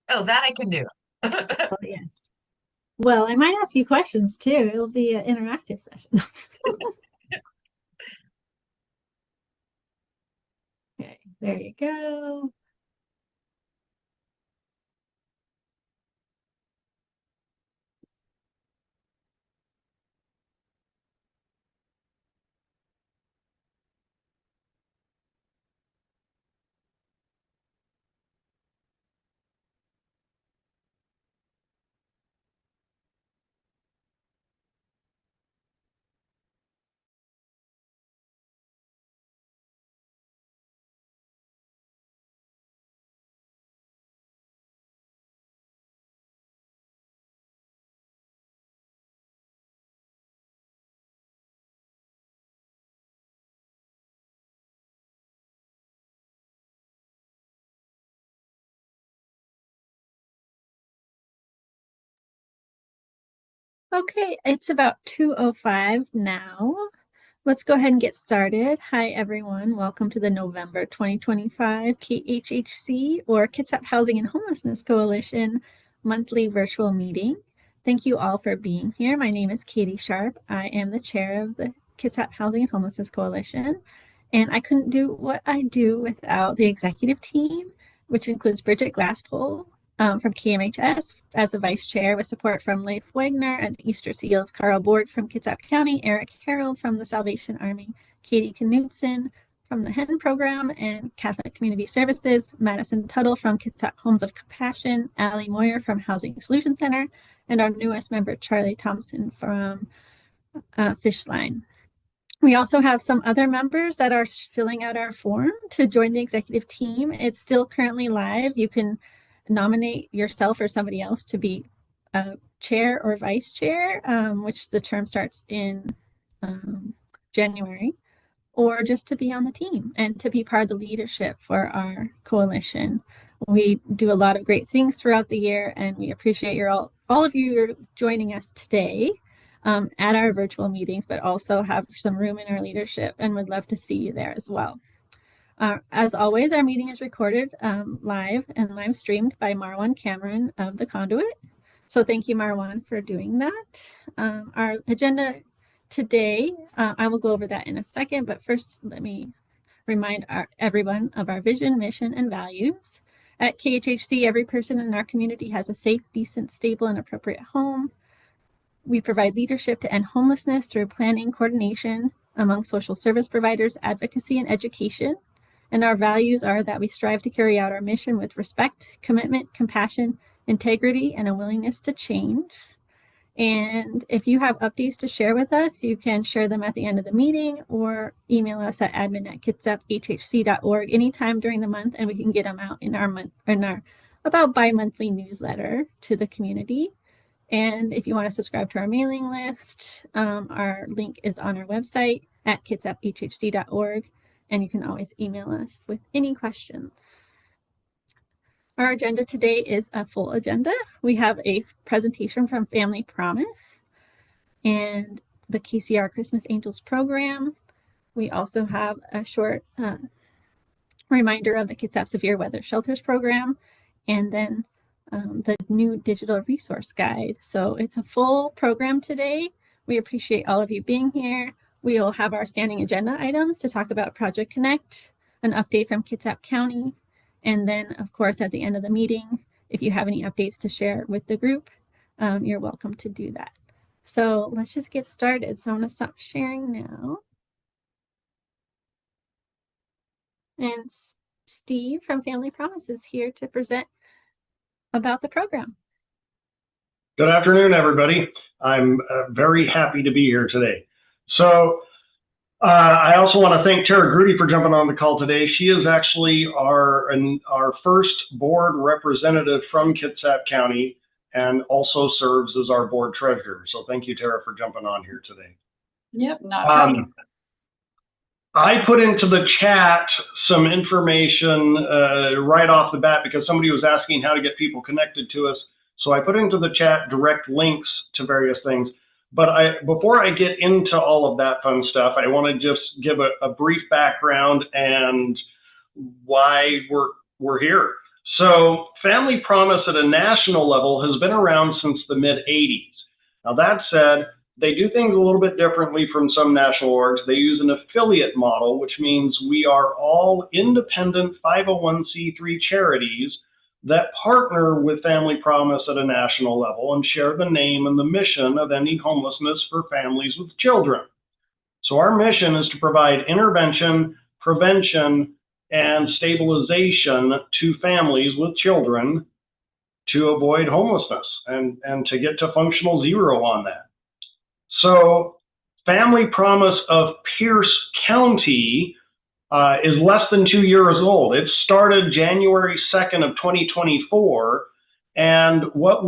Oh, that I can do. Oh, yes. Well, I might ask you questions too. It'll be an interactive session. Okay, there you go. Okay, it's about 2:05 now. Let's go ahead and get started. Hi, everyone. Welcome to the November 2025 KHHC or Kitsap Housing and Homelessness Coalition monthly virtual meeting. Thank you all for being here. My name is Katie Sharp. I am the chair of the Kitsap Housing and Homelessness Coalition, and I couldn't do what I do without the executive team, which includes Bridget Glasspool, from KMHS as the vice chair with support from Leif Wagner and Easter Seals, Carl Borg from Kitsap County, Eric Harrell from the Salvation Army, Katie Knutson from the Henton Program and Catholic Community Services, Madison Tuttle from Kitsap Homes of Compassion, Allie Moyer from Housing Solution Center, and our newest member, Charlie Thompson from Fishline. We also have some other members that are filling out our form to join the executive team. It's still currently live. You can nominate yourself or somebody else to be chair or vice chair, which the term starts in January, or just to be on the team and to be part of the leadership for our coalition. We do a lot of great things throughout the year, and we appreciate all of you joining us today at our virtual meetings, but also have some room in our leadership and would love to see you there as well. As always, our meeting is recorded live and live streamed by Marwan Cameron of The Conduit. So thank you, Marwan, for doing that. Our agenda today, I will go over that in a second, but first let me remind everyone of our vision, mission, and values. At KHHC, every person in our community has a safe, decent, stable, and appropriate home. We provide leadership to end homelessness through planning, coordination among social service providers, advocacy, and education. And our values are that we strive to carry out our mission with respect, commitment, compassion, integrity, and a willingness to change. And if you have updates to share with us, you can share them at the end of the meeting or email us at admin@kitsap.hhc.org anytime during the month, and we can get them out in our about bi-monthly newsletter to the community. And if you want to subscribe to our mailing list, our link is on our website at kitsap.hhc.org, and you can always email us with any questions. Our agenda today is a full agenda. We have a presentation from Family Promise and the KCR Christmas Angels program. We also have a short reminder of the Kitsap Severe Weather Shelters program, and then the new digital resource guide. So it's a full program today. We appreciate all of you being here. We will have our standing agenda items to talk about Project Connect, an update from Kitsap County, and then, of course, at the end of the meeting, if you have any updates to share with the group, you're welcome to do that. So let's just get started. So I'm going to stop sharing now. And Steve from Family Promise is here to present about the program. Good afternoon, everybody. I'm very happy to be here today. So I also want to thank Tara Grudy for jumping on the call today. She is actually our first board representative from Kitsap County and also serves as our board treasurer. So thank you, Tara, for jumping on here today. Yep, not a problem. I put into the chat some information right off the bat because somebody was asking how to get people connected to us. So I put into the chat direct links to various things. But before I get into all of that fun stuff, I want to just give a brief background and why we're here. So Family Promise at a national level has been around since the mid-'80s. Now that said, they do things a little bit differently from some national orgs. They use an affiliate model, which means we are all independent 501c3 charities that partner with Family Promise at a national level and share the name and the mission of ending homelessness for families with children. So our mission is to provide intervention, prevention, and stabilization to families with children to avoid homelessness and to get to functional zero on that. So Family Promise of Pierce County is less than 2 years old. It started January 2nd of 2024, and I'll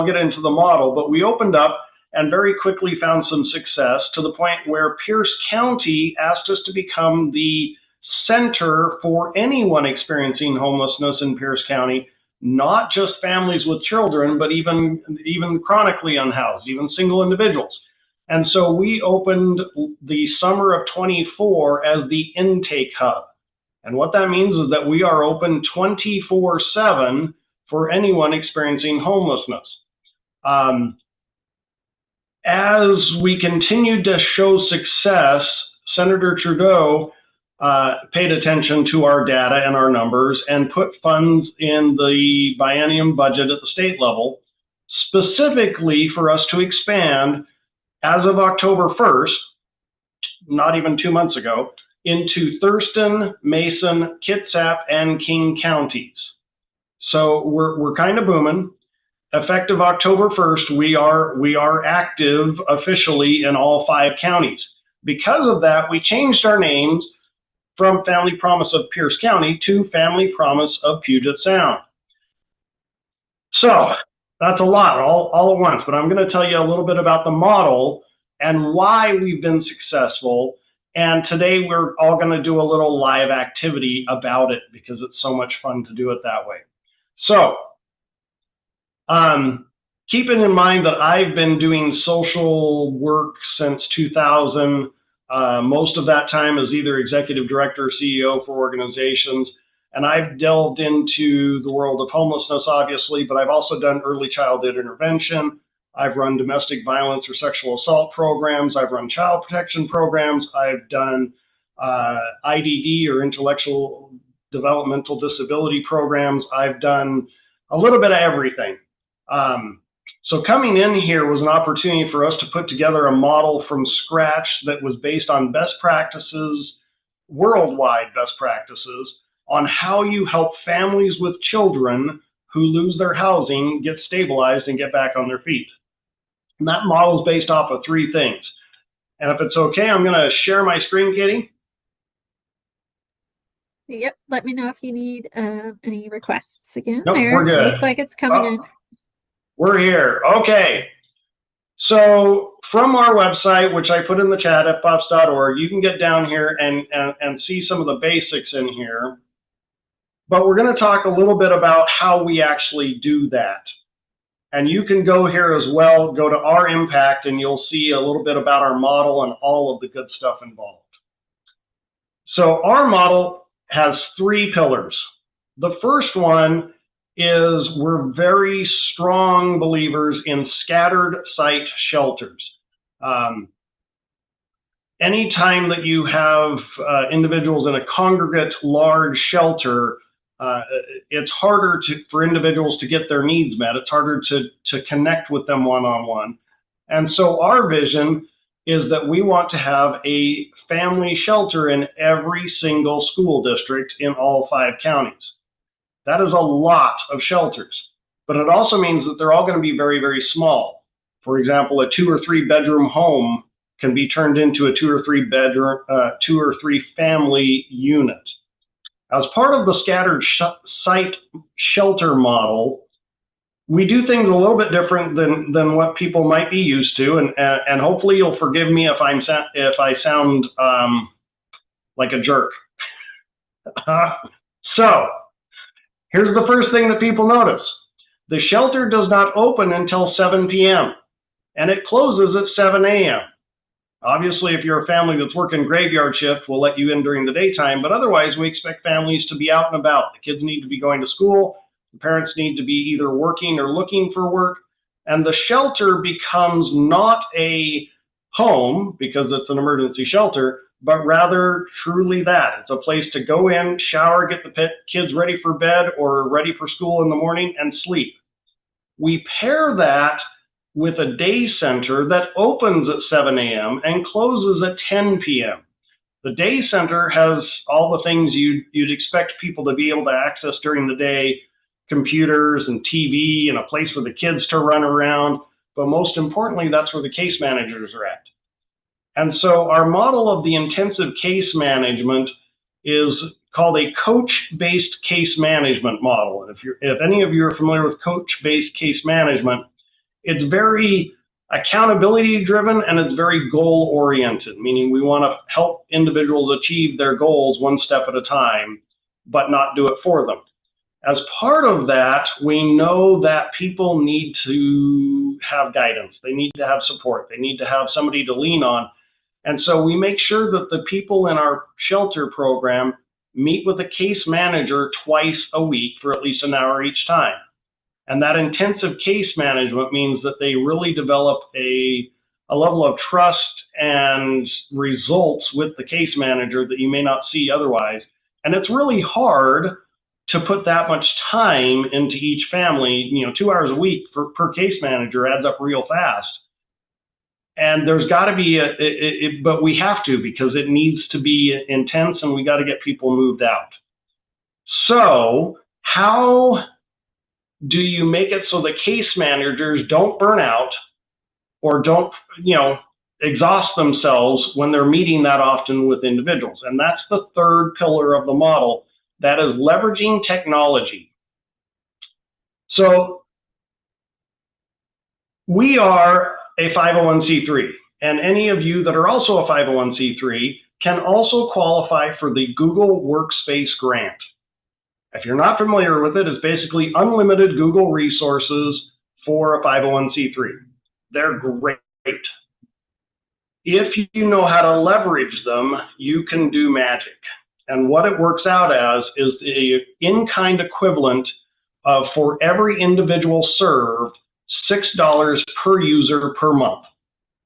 get into the model, but we opened up and very quickly found some success to the point where Pierce County asked us to become the center for anyone experiencing homelessness in Pierce County, not just families with children, but even chronically unhoused, even single individuals. And so we opened the summer of 24 as the intake hub. And what that means is that we are open 24/7 for anyone experiencing homelessness. As we continued to show success, Senator Trudeau paid attention to our data and our numbers and put funds in the biennium budget at the state level, specifically for us to expand as of October 1st, not even 2 months ago, into Thurston, Mason, Kitsap, and King counties. So we're kind of booming. Effective October 1st, we are active officially in all 5 counties. Because of that, we changed our names from Family Promise of Pierce County to Family Promise of Puget Sound. So that's a lot all at once, but I'm going to tell you a little bit about the model and why we've been successful. And today we're all going to do a little live activity about it because it's so much fun to do it that way. So keeping in mind that I've been doing social work since 2000, most of that time as either executive director or CEO for organizations. And I've delved into the world of homelessness, obviously, but I've also done early childhood intervention. I've run domestic violence or sexual assault programs. I've run child protection programs. I've done IDD or intellectual developmental disability programs. I've done a little bit of everything. So coming in here was an opportunity for us to put together a model from scratch that was based on best practices, worldwide best practices, on how you help families with children who lose their housing get stabilized and get back on their feet. And that model is based off of 3 things. And if it's okay, I'm going to share my screen, Katie. Yep. Let me know if you need any requests again. Nope, there. we're good. It looks like it's coming in. We're here. Okay. So from our website, which I put in the chat at pops.org, you can get down here and see some of the basics in here. But we're going to talk a little bit about how we actually do that. And you can go here as well, go to our impact, and you'll see a little bit about our model and all of the good stuff involved. So our model has 3 pillars. The first one is we're very strong believers in scattered site shelters. Anytime that you have individuals in a congregate large shelter, it's harder for individuals to get their needs met. It's harder to connect with them one-on-one. And so our vision is that we want to have a family shelter in every single school district in all 5 counties. That is a lot of shelters, but it also means that they're all going to be very, very small. For example, a 2 or 3 bedroom home can be turned into a 2 or 3 bedroom, 2 or 3 family unit. As part of the scattered site shelter model, we do things a little bit different than what people might be used to, and hopefully you'll forgive me if I sound like a jerk. So here's the first thing that people notice. The shelter does not open until 7 p.m. and it closes at 7 a.m. Obviously, if you're a family that's working graveyard shift, we'll let you in during the daytime, but otherwise we expect families to be out and about. The kids need to be going to school, the parents need to be either working or looking for work, and the shelter becomes not a home because it's an emergency shelter, but rather truly that. It's a place to go in, shower, get the kids ready for bed or ready for school in the morning, and sleep. We pair that with a day center that opens at 7 a.m. and closes at 10 p.m. The day center has all the things you'd expect people to be able to access during the day, computers and TV and a place for the kids to run around. But most importantly, that's where the case managers are at. And so our model of the intensive case management is called a coach-based case management model. And if any of you are familiar with coach-based case management, it's very accountability driven and it's very goal oriented, meaning we want to help individuals achieve their goals one step at a time, but not do it for them. As part of that, we know that people need to have guidance. They need to have support. They need to have somebody to lean on. And so we make sure that the people in our shelter program meet with a case manager twice a week for at least an hour each time. And that intensive case management means that they really develop a level of trust and results with the case manager that you may not see otherwise. And it's really hard to put that much time into each family. 2 hours a week per case manager adds up real fast. And there's got to be but we have to, because it needs to be intense and we got to get people moved out. So how do you make it so the case managers don't burn out or don't, exhaust themselves when they're meeting that often with individuals? And that's the third pillar of the model. That is leveraging technology. So we are a 501c3, and any of you that are also a 501c3 can also qualify for the Google Workspace grant. If you're not familiar with it, it's basically unlimited Google resources for a 501c3. They're great. If you know how to leverage them, you can do magic. And what it works out as is the in-kind equivalent of, for every individual served, $6 per user per month,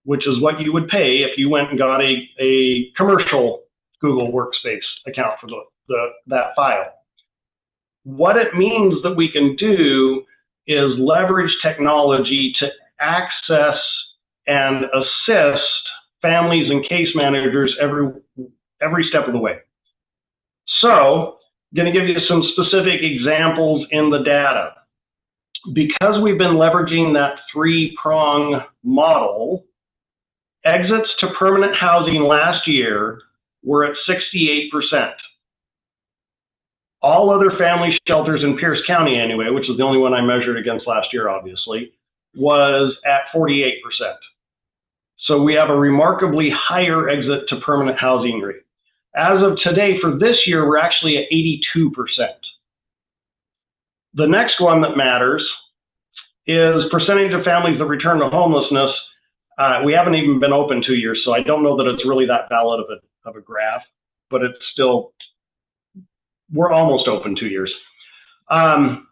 which is what you would pay if you went and got a commercial Google Workspace account for that file. What it means that we can do is leverage technology to access and assist families and case managers every step of the way. So, I'm going to give you some specific examples in the data. Because we've been leveraging that three-prong model, exits to permanent housing last year were at 68%. All other family shelters in Pierce County anyway, which is the only one I measured against last year, obviously, was at 48%. So we have a remarkably higher exit to permanent housing rate. As of today, for this year, we're actually at 82%. The next one that matters is percentage of families that return to homelessness. We haven't even been open 2 years, so I don't know that it's really that valid of a graph, but it's still, we're almost open 2 years. The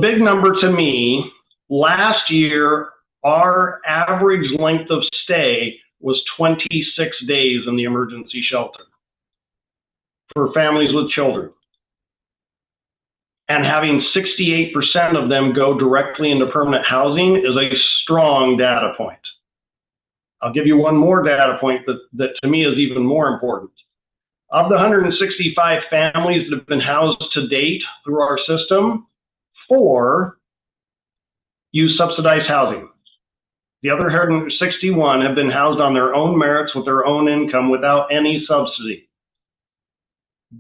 big number to me, last year, our average length of stay was 26 days in the emergency shelter for families with children. And having 68% of them go directly into permanent housing is a strong data point. I'll give you one more data point that to me is even more important. Of the 165 families that have been housed to date through our system, 4 use subsidized housing. The other 161 have been housed on their own merits with their own income without any subsidy.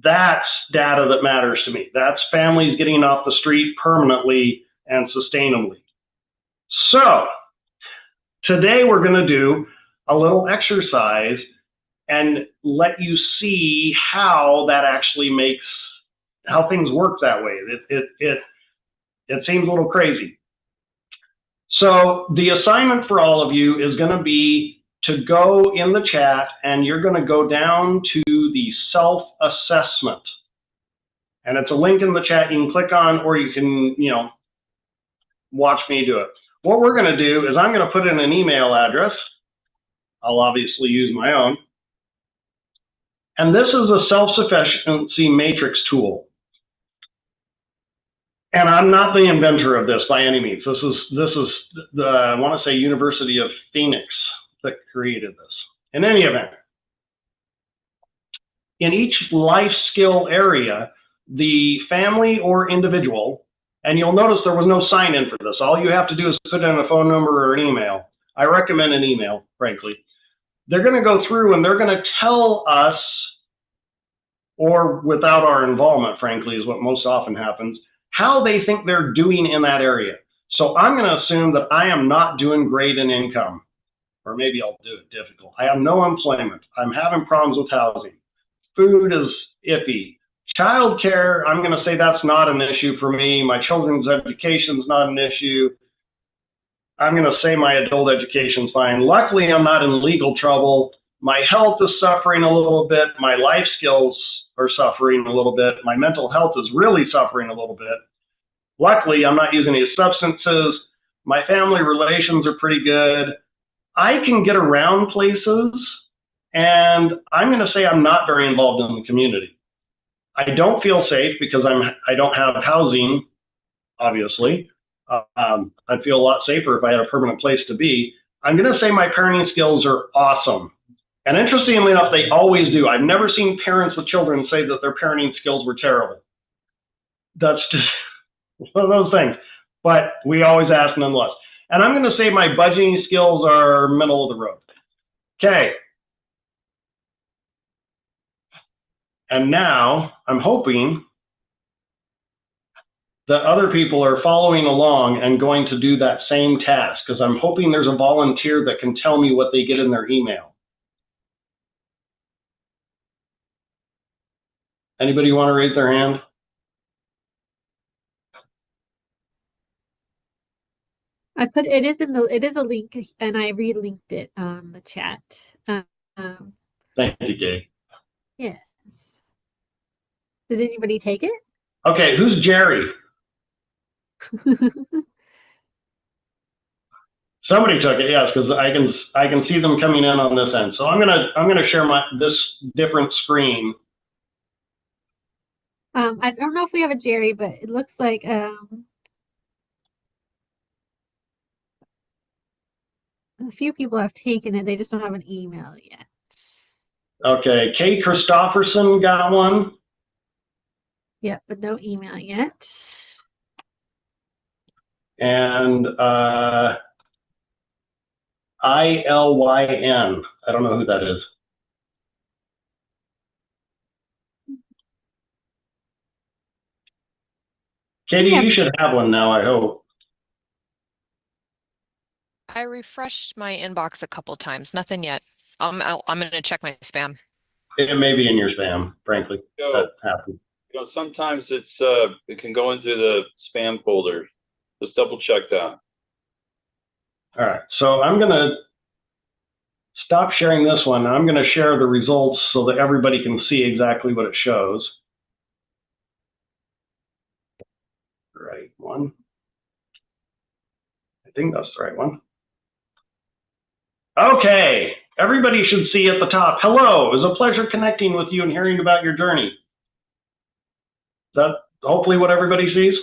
That's data that matters to me. That's families getting off the street permanently and sustainably. So today we're going to do a little exercise and let you see how that actually makes, how things work that way. It seems a little crazy. So the assignment for all of you is going to be to go in the chat, and you're going to go down to the self-assessment. And it's a link in the chat you can click on, or you can, watch me do it. What we're going to do is I'm going to put in an email address. I'll obviously use my own. And this is a self-sufficiency matrix tool. And I'm not the inventor of this by any means. This is the, I want to say, University of Phoenix that created this. In any event, in each life skill area, the family or individual, and you'll notice there was no sign in for this. All you have to do is put in a phone number or an email. I recommend an email, frankly. They're going to go through and they're going to tell us, or without our involvement, frankly, is what most often happens, how they think they're doing in that area. So I'm going to assume that I am not doing great in income, or maybe I'll do it difficult. I have no employment. I'm having problems with housing. Food is iffy. Childcare, I'm going to say that's not an issue for me. My children's education is not an issue. I'm going to say my adult education's fine. Luckily, I'm not in legal trouble. My health is suffering a little bit. My life skills are suffering a little bit. My mental health is really suffering a little bit. Luckily, I'm not using any substances. My family relations are pretty good. I can get around places, and I'm going to say I'm not very involved in the community. I don't feel safe because I don't have housing, obviously. I'd feel a lot safer if I had a permanent place to be. I'm going to say my parenting skills are awesome. And interestingly enough, they always do. I've never seen parents with children say that their parenting skills were terrible. That's just one of those things. But we always ask nonetheless. And I'm going to say my budgeting skills are middle of the road. Okay. And now I'm hoping that other people are following along and going to do that same task, because I'm hoping there's a volunteer that can tell me what they get in their email. Anybody want to raise their hand? I put it is a link, and I relinked it on the chat. Thank you, Kay. Yes. Did anybody take it? Okay, who's Jerry? Somebody took it, yes, because I can see them coming in on this end. So I'm gonna share this different screen. I don't know if we have a Jerry, but it looks like a few people have taken it. They just don't have an email yet. Okay, Kay Christopherson got one. Yeah, but no email yet. And ILYN. I don't know who that is. Katie, you should have one now, I hope. I refreshed my inbox a couple times. Nothing yet. I'm going to check my spam. It may be in your spam, frankly. That happens. Sometimes it can go into the spam folder. Just double check that. All right, so I'm going to stop sharing this one. I'm going to share the results so that everybody can see exactly what it shows. Right one. I think that's the right one. Okay, everybody should see at the top. Hello, it was a pleasure connecting with you and hearing about your journey. Is that hopefully what everybody sees?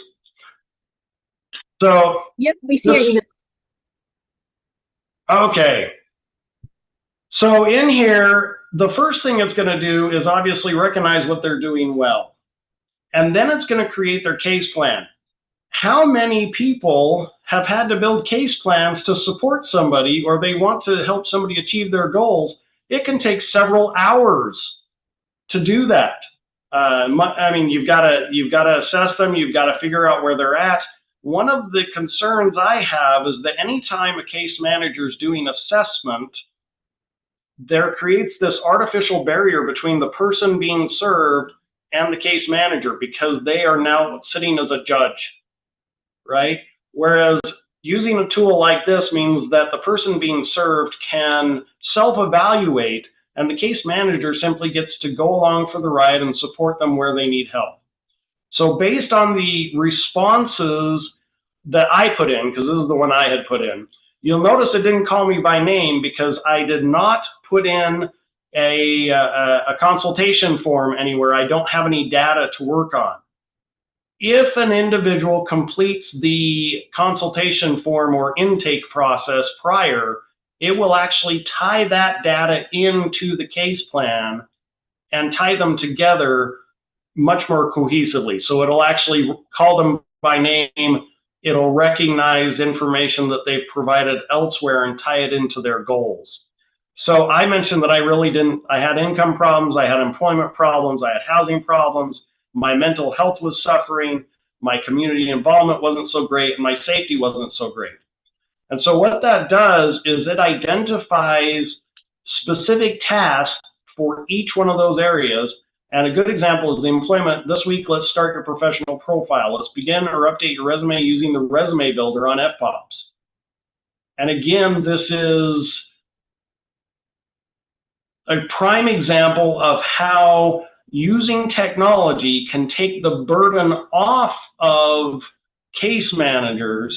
So. Yep, we see your email. Okay. So in here, the first thing it's going to do is obviously recognize what they're doing well. And then it's going to create their case plan. How many people have had to build case plans to support somebody, or they want to help somebody achieve their goals? It can take several hours to do that. I mean, you've got to assess them. You've got to figure out where they're at. One of the concerns I have is that anytime a case manager is doing assessment, there creates this artificial barrier between the person being served and the case manager, because they are now sitting as a judge, right? Whereas Using a tool like this means that the person being served can self-evaluate, and the case manager simply gets to go along for the ride and support them where they need help. So based on the responses that I put in, because this is the one I had put in, you'll notice it didn't call me by name because I did not put in a consultation form anywhere. I don't have any data to work on. If an individual completes the consultation form or intake process prior, it will actually tie that data into the case plan and tie them together much more cohesively. So it'll actually call them by name. It'll recognize information that they've provided elsewhere and tie it into their goals. So I mentioned that I had income problems, I had employment problems, I had housing problems, my mental health was suffering, my community involvement wasn't so great, and my safety wasn't so great. And so what that does is it identifies specific tasks for each one of those areas. And a good example is the employment. This week, let's start your professional profile. Let's begin or update your resume using the resume builder on FPOPs. And again, this is a prime example of how using technology can take the burden off of case managers,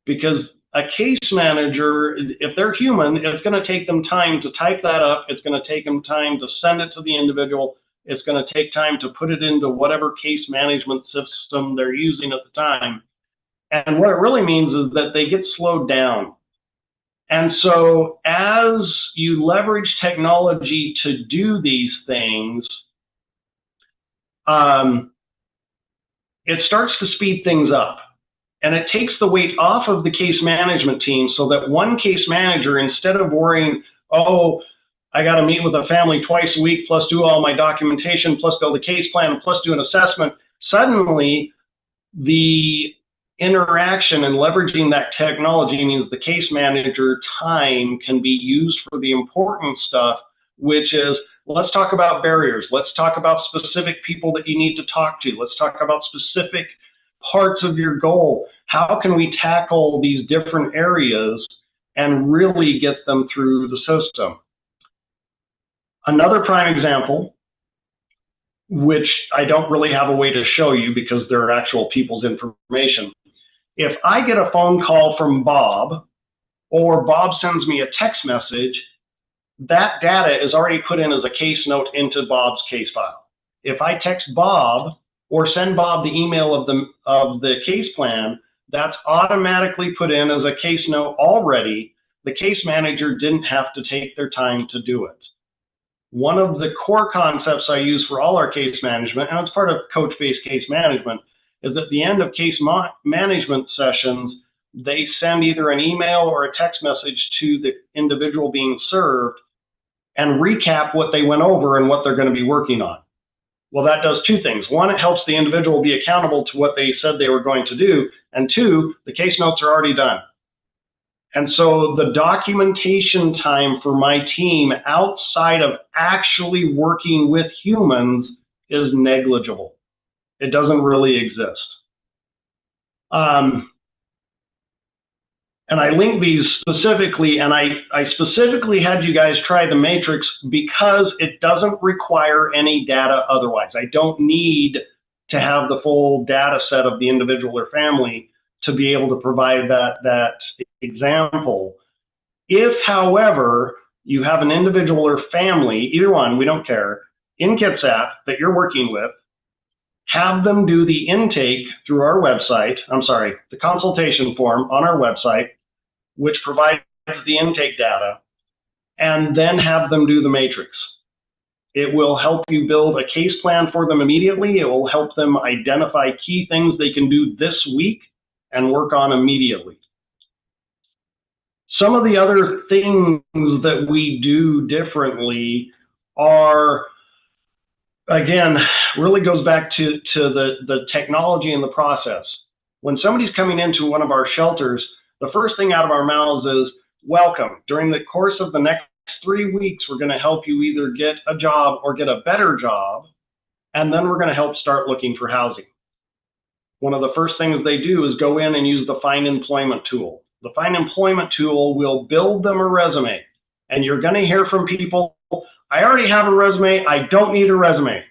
because a case manager, if they're human, it's going to take them time to type that up. It's going to take them time to send it to the individual. It's going to take time to put it into whatever case management system they're using at the time. And what it really means is that they get slowed down. And so as you leverage technology to do these things, it starts to speed things up. And it takes the weight off of the case management team so that one case manager, instead of worrying, oh, I got to meet with a family twice a week, plus do all my documentation, plus build a case plan, plus do an assessment, suddenly the interaction and leveraging that technology means the case manager time can be used for the important stuff, which is, let's talk about barriers. Let's talk about specific people that you need to talk to. Let's talk about specific parts of your goal. How can we tackle these different areas and really get them through the system? Another prime example, which I don't really have a way to show you because they're actual people's information. If I get a phone call from Bob, or Bob sends me a text message, that data is already put in as a case note into Bob's case file. If I text Bob or send Bob the email of the case plan, that's automatically put in as a case note already. The case manager didn't have to take their time to do it. One of the core concepts I use for all our case management, and it's part of coach-based case management, is at the end of case management sessions, they send either an email or a text message to the individual being served and recap what they went over and what they're going to be working on. Well, that does two things. One, it helps the individual be accountable to what they said they were going to do. And two, the case notes are already done. And so the documentation time for my team outside of actually working with humans is negligible. It doesn't really exist. And I link these specifically, and I specifically had you guys try the matrix because it doesn't require any data otherwise. I don't need to have the full data set of the individual or family to be able to provide that example. If, however, you have an individual or family, either one, we don't care, in Kitsap that you're working with, have them do the intake through our website, the consultation form on our website, which provides the intake data, and then have them do the matrix. It will help you build a case plan for them immediately. It will help them identify key things they can do this week and work on immediately. Some of the other things that we do differently are, again, really goes back to the technology and the process. When somebody's coming into one of our shelters, the first thing out of our mouths is, welcome. During the course of the next 3 weeks, we're going to help you either get a job or get a better job, and then we're going to help start looking for housing. one of the first things they do is go in and use the Find Employment tool. The Find Employment tool will build them a resume. And you're going to hear from people, I already have a resume, I don't need a resume.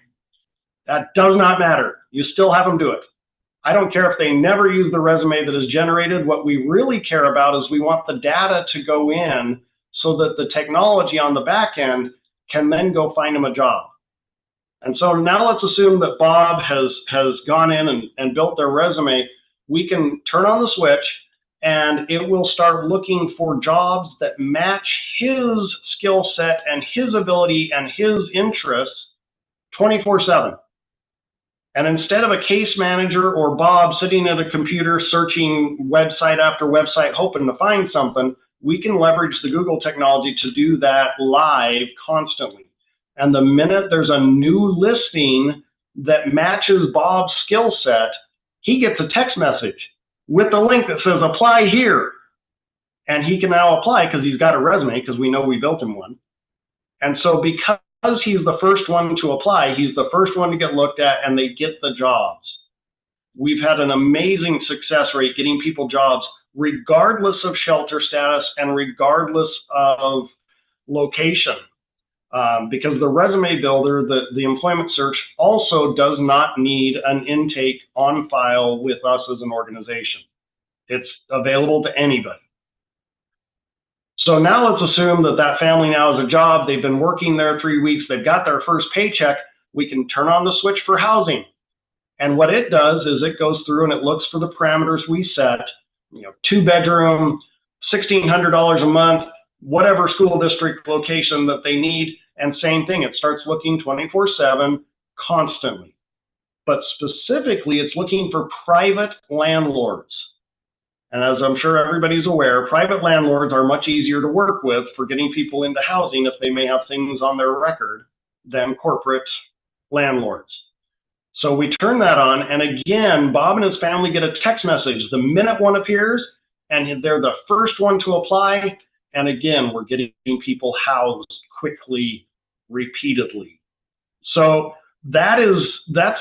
That does not matter. You still have them do it. I don't care if they never use the resume that is generated. What we really care about is we want the data to go in so that the technology on the back end can then go find them a job. And so now let's assume that Bob has gone in and built their resume. We can turn on the switch and it will start looking for jobs that match his skill set and his ability and his interests 24/7. And instead of a case manager or Bob sitting at a computer searching website after website hoping to find something, we can leverage the Google technology to do that live constantly. And the minute there's a new listing that matches Bob's skill set, he gets a text message with the link that says apply here. And he can now apply because he's got a resume, because we know we built him one. And so because he's the first one to apply, he's the first one to get looked at, and they get the jobs. We've had an amazing success rate getting people jobs regardless of shelter status and regardless of location. Because the resume builder, the employment search, also does not need an intake on file with us as an organization. It's available to anybody. So now let's assume that that family now has a job. They've been working there 3 weeks. They've got their first paycheck. We can turn on the switch for housing. And what it does is it goes through and it looks for the parameters we set, 2-bedroom, $1,600 a month, whatever school district location that they need. And same thing, it starts looking 24/7 constantly. But specifically, it's looking for private landlords. And as I'm sure everybody's aware, private landlords are much easier to work with for getting people into housing if they may have things on their record than corporate landlords. So we turn that on, and again, Bob and his family get a text message the minute one appears, and they're the first one to apply. And again, we're getting people housed quickly, repeatedly. So that's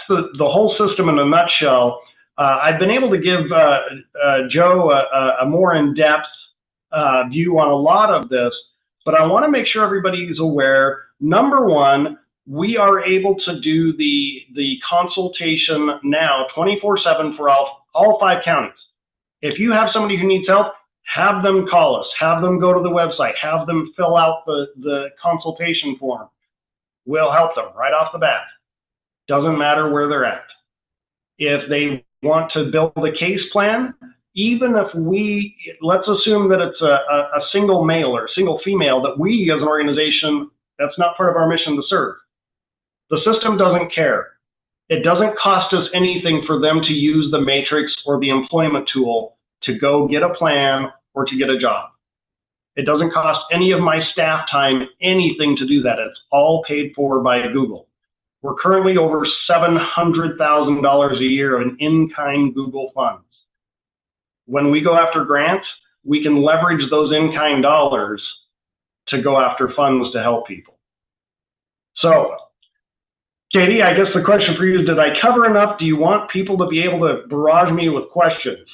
the whole system in a nutshell. I've been able to give Joe a more in-depth view on a lot of this, but I want to make sure everybody's aware. Number one, we are able to do the consultation now 24/7 for all 5 counties. If you have somebody who needs help, have them call us, have them go to the website, have them fill out the consultation form. We'll help them right off the bat. Doesn't matter where they're at. If they want to build a case plan, even if let's assume that it's a single male or a single female that we as an organization, that's not part of our mission to serve. The system doesn't care. It doesn't cost us anything for them to use the matrix or the employment tool to go get a plan or to get a job. It doesn't cost any of my staff time anything to do that. It's all paid for by Google. We're currently over $700,000 a year in in-kind Google funds. When we go after grants, we can leverage those in-kind dollars to go after funds to help people. So, Katie, I guess the question for you is, did I cover enough? Do you want people to be able to barrage me with questions?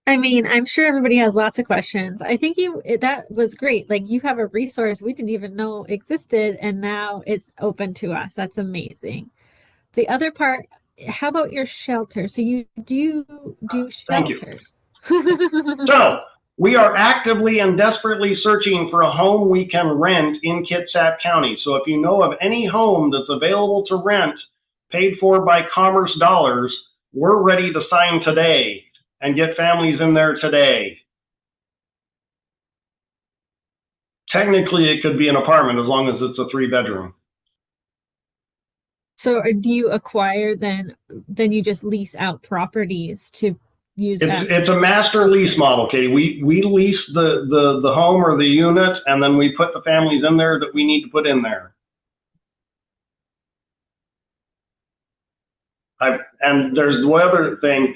I mean, I'm sure everybody has lots of questions. I think that was great. Like, you have a resource we didn't even know existed, and now it's open to us. That's amazing. The other part, how about your shelter? So you do shelters. So we are actively and desperately searching for a home we can rent in Kitsap County. So if you know of any home that's available to rent, paid for by Commerce dollars, we're ready to sign today and get families in there today. Technically, it could be an apartment as long as it's a 3-bedroom. So do you acquire then you just lease out properties to use as? It's a master lease model, Katie. We lease the home or the unit, and then we put the families in there that we need to put in there. And there's the other thing.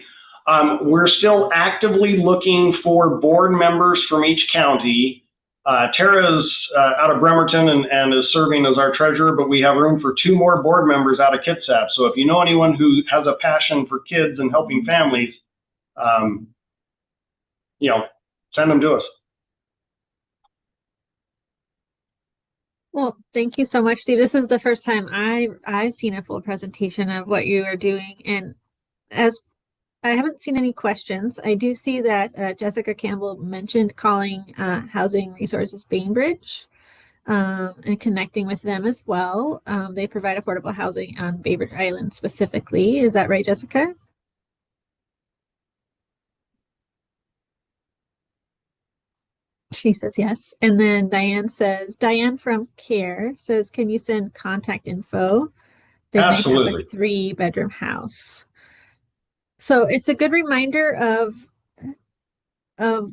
We're still actively looking for board members from each county Tara is out of Bremerton and is serving as our treasurer, but we have room for 2 more board members out of Kitsap. So if you know anyone who has a passion for kids and helping families, you know, send them to us. Well, thank you so much, Steve. This is the first time I've seen a full presentation of what you are doing, and as I haven't seen any questions. I do see that Jessica Campbell mentioned calling Housing Resources Bainbridge and connecting with them as well. They provide affordable housing on Bainbridge Island specifically. Is that right, Jessica? She says yes. And then Diane from CARE says, can you send contact info? They may have Absolutely. a 3-bedroom house. So it's a good reminder of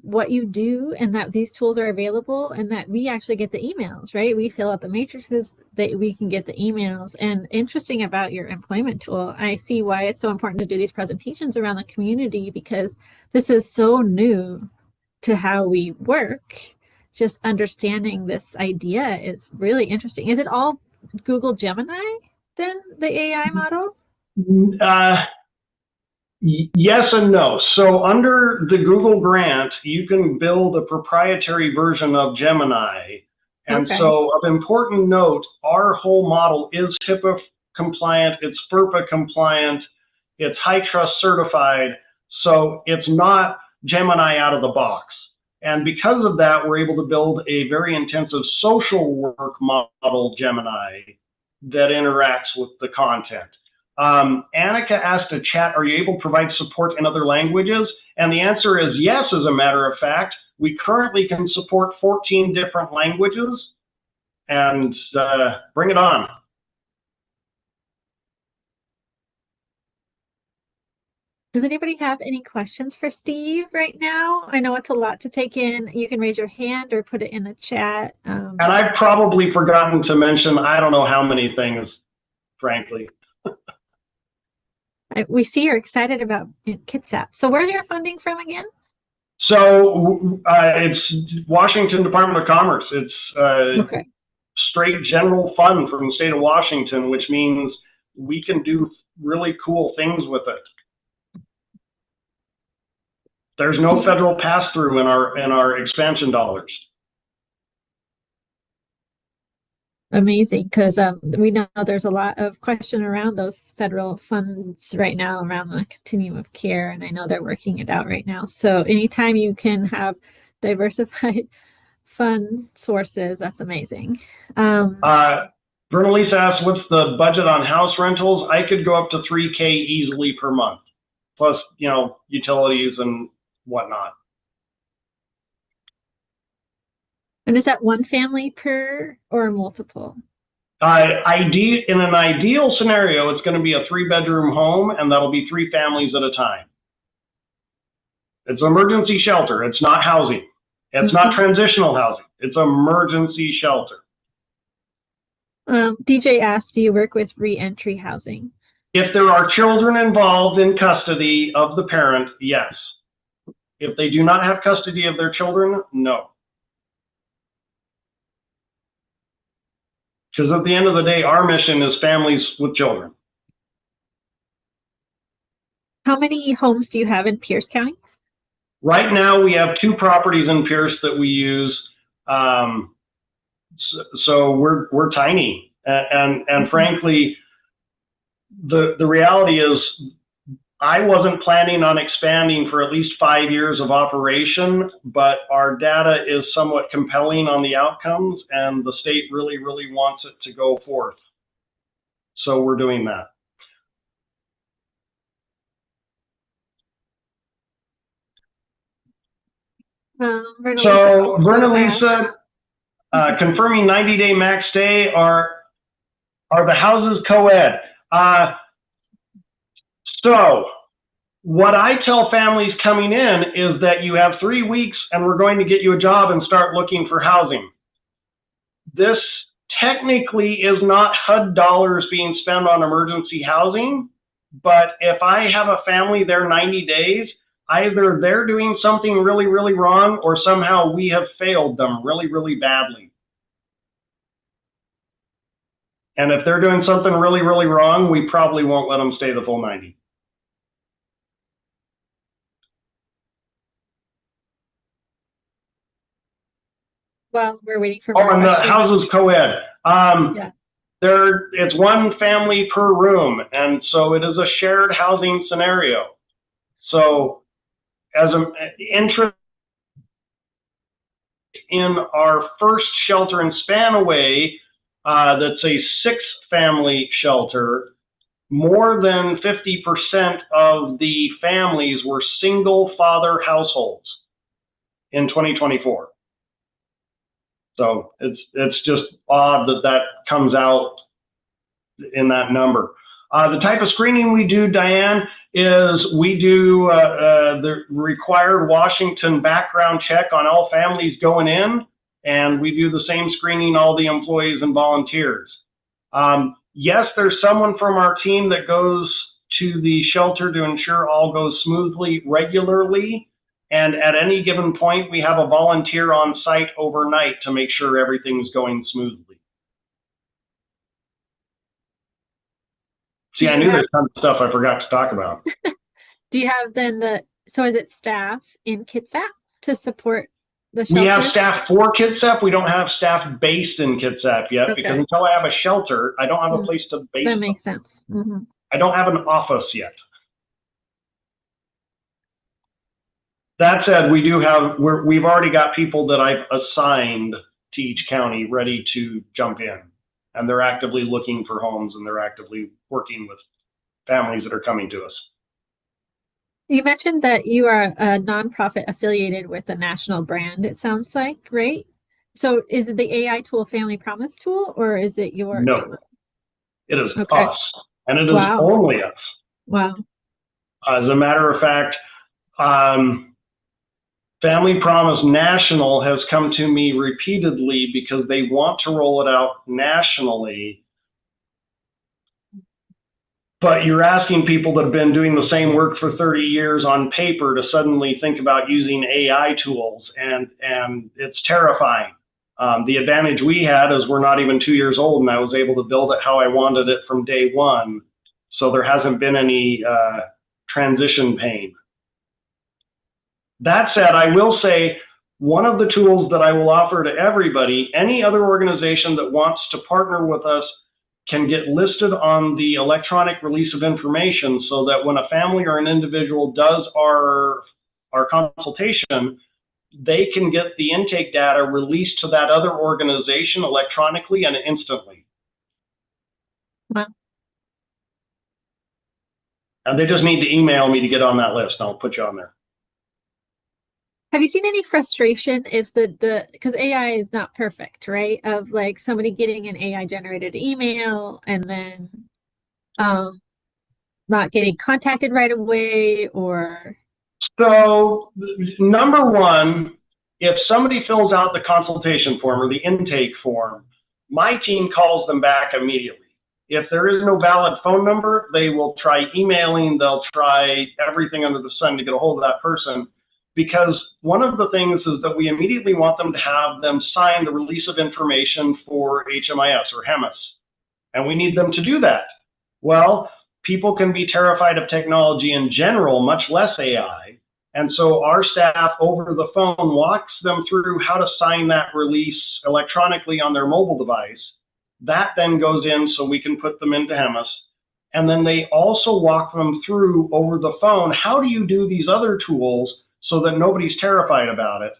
what you do and that these tools are available and that we actually get the emails, right? We fill out the matrices that we can get the emails. And interesting about your employment tool, I see why it's so important to do these presentations around the community, because this is so new to how we work. Just understanding this idea is really interesting. Is it all Google Gemini then, the AI model? Yes and no. So under the Google grant, you can build a proprietary version of Gemini. And Okay. so of important note, our whole model is HIPAA compliant, it's FERPA compliant, it's high trust certified. So it's not Gemini out of the box. And because of that, we're able to build a very intensive social work model Gemini that interacts with the content. Annika asked a chat, are you able to provide support in other languages? And the answer is yes, as a matter of fact. We currently can support 14 different languages, and bring it on. Does anybody have any questions for Steve right now? I know it's a lot to take in. You can raise your hand or put it in the chat. And I've probably forgotten to mention, I don't know how many things, frankly. We see you're excited about Kitsap. So where's your funding from again? So it's Washington Department of Commerce. It's Okay. straight general fund from the state of Washington, which means we can do really cool things with it. There's no federal pass-through in our expansion dollars. Amazing, because we know there's a lot of question around those federal funds right now around the continuum of care, and I know they're working it out right now. So anytime you can have diversified fund sources, that's amazing. Vernalisa asked, what's the budget on house rentals? I could go up to $3K easily per month, plus, you know, utilities and whatnot. And is that one family per or multiple? In an ideal scenario, it's going to be a 3-bedroom home, and that'll be 3 families at a time. It's emergency shelter. It's not housing. It's not transitional housing. It's emergency shelter. DJ asked, do you work with re-entry housing? If there are children involved in custody of the parent, yes. If they do not have custody of their children, no. Because at the end of the day, our mission is families with children. How many homes do you have in Pierce County? Right now, we have 2 properties in Pierce that we use. So we're tiny, and frankly, the reality is, I wasn't planning on expanding for at least 5 years of operation, but our data is somewhat compelling on the outcomes, and the state really, really wants it to go forth. So we're doing that. So Vernalisa, confirming 90-day max stay, are the houses co-ed? So what I tell families coming in is that you have 3 weeks and we're going to get you a job and start looking for housing. This technically is not HUD dollars being spent on emergency housing, but if I have a family there 90 days, either they're doing something really, really wrong, or somehow we have failed them really, really badly. And if they're doing something really, really wrong, we probably won't let them stay the full 90. Well, we're waiting for Oh, more and the questions. houses co-ed. Yeah. It's one family per room, and so it is a shared housing scenario. So as an interest in our first shelter in Spanaway, that's a 6-family shelter, more than 50% of the families were single father households in 2024. So it's just odd that that comes out in that number. The type of screening we do, Diane, is we do the required Washington background check on all families going in, and we do the same screening all the employees and volunteers. Yes, there's someone from our team that goes to the shelter to ensure all goes smoothly regularly. And at any given point, we have a volunteer on site overnight to make sure everything's going smoothly. See, I knew there's tons of stuff I forgot to talk about. Do you have then so is it staff in Kitsap to support the shelter? We have staff for Kitsap. We don't have staff based in Kitsap yet, Okay. because until I have a shelter, I don't have a place to base That them. makes sense. Mm-hmm. I don't have an office yet. That said, we do have, we've already got people that I've assigned to each county ready to jump in. And they're actively looking for homes, and they're actively working with families that are coming to us. You mentioned that you are a nonprofit affiliated with a national brand, it sounds like, right? So is it the AI tool Family Promise tool, or is it your No, tool? it is Okay. us, and it is Wow. only us. Wow. As a matter of fact, Family Promise National has come to me repeatedly because they want to roll it out nationally. But you're asking people that have been doing the same work for 30 years on paper to suddenly think about using AI tools, and it's terrifying. The advantage we had is we're not even 2 years old, and I was able to build it how I wanted it from day one. So there hasn't been any transition pain. That said, I will say one of the tools that I will offer to everybody, any other organization that wants to partner with us can get listed on the electronic release of information, so that when a family or an individual does our consultation, they can get the intake data released to that other organization electronically and instantly. Wow. And they just need to email me to get on that list, and I'll put you on there. Have you seen any frustration if because AI is not perfect, right? Of like somebody getting an AI generated email and then not getting contacted right away, or? So number one, if somebody fills out the consultation form or the intake form, my team calls them back immediately. If there is no valid phone number, they will try emailing, they'll try everything under the sun to get a hold of that person. Because one of the things is that we immediately want them to have them sign the release of information for HMIS or HEMIS. And we need them to do that. Well, people can be terrified of technology in general, much less AI. And so our staff over the phone walks them through how to sign that release electronically on their mobile device. That then goes in so we can put them into HEMIS. And then they also walk them through over the phone, how do you do these other tools so that nobody's terrified about it.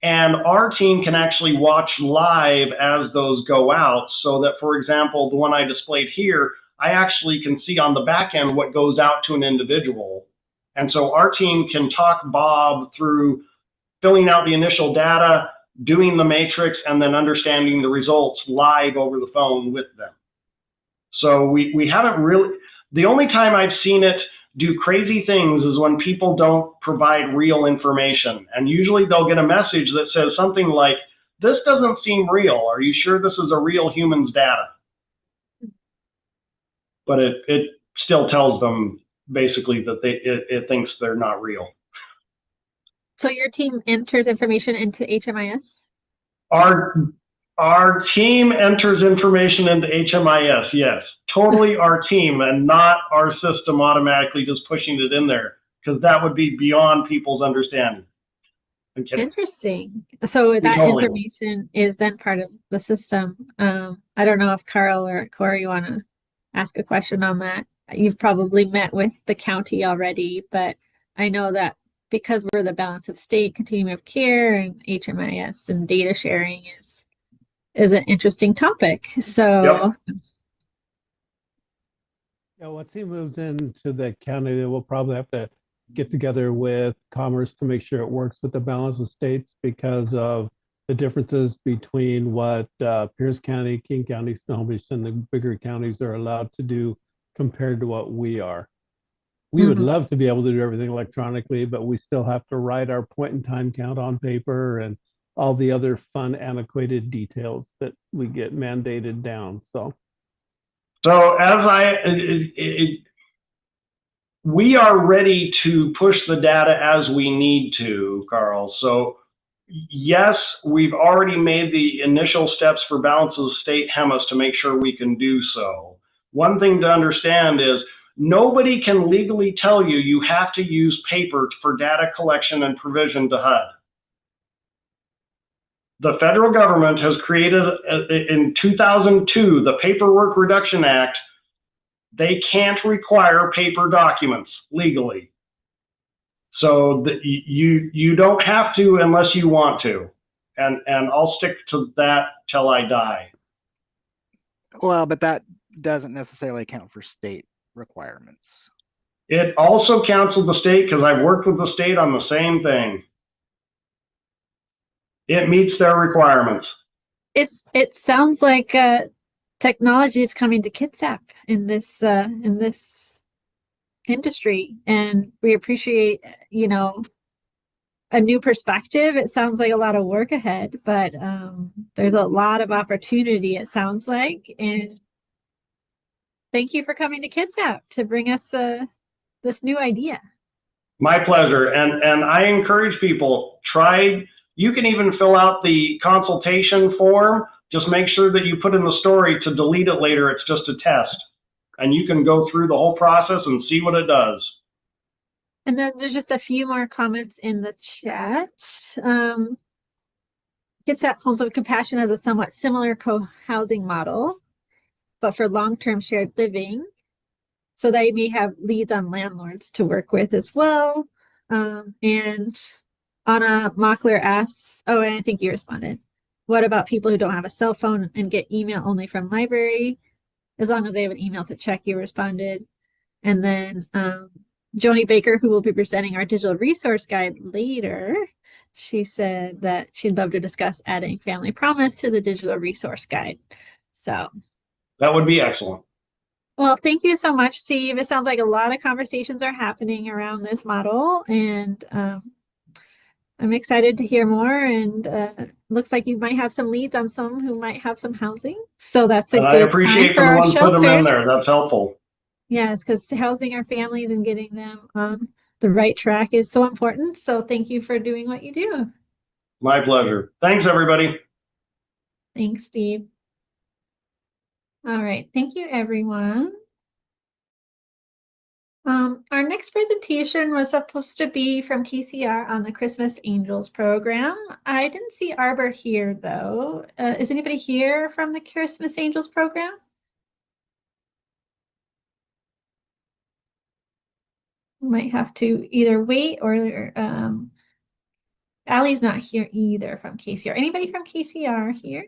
And our team can actually watch live as those go out, so that, for example, the one I displayed here, I actually can see on the back end what goes out to an individual. And so our team can talk Bob through filling out the initial data, doing the matrix, and then understanding the results live over the phone with them. So we haven't really, the only time I've seen it do crazy things is when people don't provide real information. And usually they'll get a message that says something like, this doesn't seem real. Are you sure this is a real human's data? But it still tells them basically that it thinks they're not real. So your team enters information into HMIS? Our team enters information into HMIS, yes. Totally our team and not our system automatically just pushing it in there, because that would be beyond people's understanding. I'm kidding. Interesting. So that totally information is then part of the system. I don't know if Carl or Corey want to ask a question on that. You've probably met with the county already, but I know that because we're the balance of state, continuum of care, and HMIS and data sharing is an interesting topic. So Yeah, once he moves into the county, then we'll probably have to get together with Commerce to make sure it works with the balance of states because of the differences between what Pierce County, King County, Snohomish, and the bigger counties are allowed to do compared to what we are. We would love to be able to do everything electronically, but we still have to write our point in time count on paper and all the other fun, antiquated details that we get mandated down. So we are ready to push the data as we need to, Carl. So yes, we've already made the initial steps for balance of the state HEMIS to make sure we can do so. One thing to understand is nobody can legally tell you you have to use paper for data collection and provision to HUD. The federal government has created in 2002 the Paperwork Reduction Act. They can't require paper documents legally. So you don't have to unless you want to. And I'll stick to that till I die. Well, but that doesn't necessarily account for state requirements. It also counts with the state because I've worked with the state on the same thing. It meets their requirements. It sounds like technology is coming to Kitsap in this industry, and we appreciate a new perspective. It sounds like a lot of work ahead, but there's a lot of opportunity, it sounds like. And thank you for coming to Kitsap to bring us this new idea. My pleasure. And I encourage people, you can even fill out the consultation form. Just make sure that you put in the story to delete it later. It's just a test. And you can go through the whole process and see what it does. And then there's just a few more comments in the chat. Kitsap Homes of Compassion has a somewhat similar co-housing model, but for long-term shared living. So they may have leads on landlords to work with as well. And Anna Mockler asks, oh, and I think you responded. What about people who don't have a cell phone and get email only from library? As long as they have an email to check, you responded. And then Joni Baker, who will be presenting our digital resource guide later, she said that she'd love to discuss adding Family Promise to the digital resource guide. So that would be excellent. Well, thank you so much, Steve. It sounds like a lot of conversations are happening around this model, and I'm excited to hear more. And looks like you might have some leads on some who might have some housing. So that's a good sign for our I appreciate the ones put them in there. That's helpful. Yes, because housing our families and getting them on the right track is so important. So thank you for doing what you do. My pleasure. Thanks, everybody. Thanks, Steve. All right. Thank you, everyone. Our next presentation was supposed to be from KCR on the Christmas Angels program. I didn't see Arbor here, though. Is anybody here from the Christmas Angels program? Might have to either wait or Allie's not here either from KCR. Anybody from KCR here?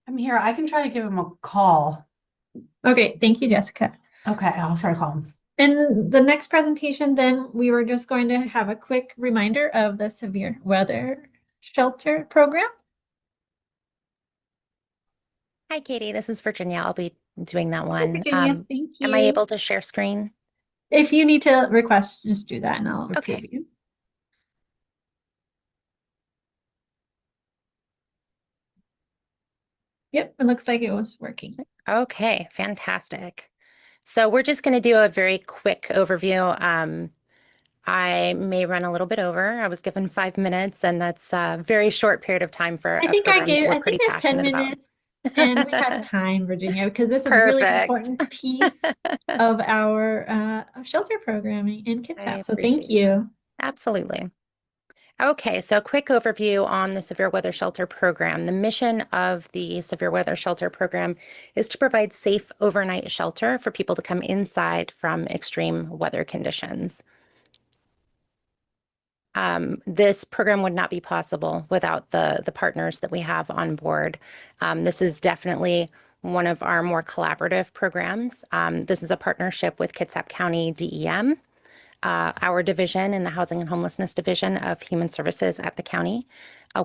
I'm here. I can try to give him a call. Okay, thank you, Jessica. Okay, I'll try to call him. In the next presentation, then we were just going to have a quick reminder of the severe weather shelter program. Hi, Katie. This is Virginia. I'll be doing that one. Virginia, thank you. Am I able to share screen? If you need to request, just do that and I'll approve you. Yep, it looks like it was working. Okay, fantastic. So we're just going to do a very quick overview. I may run a little bit over. I was given 5 minutes, and that's a very short period of time for I a think program that we're I pretty think there's 10 passionate about. minutes and we have time, Virginia, because this is a really Perfect. important piece of our shelter programming in I KitsApp. So thank appreciate that. you. Absolutely. Okay, so a quick overview on the Severe Weather Shelter Program. The mission of the Severe Weather Shelter Program is to provide safe overnight shelter for people to come inside from extreme weather conditions. This program would not be possible without the partners that we have on board. This is definitely one of our more collaborative programs. This is a partnership with Kitsap County DEM, our division in the Housing and Homelessness Division of Human Services at the county.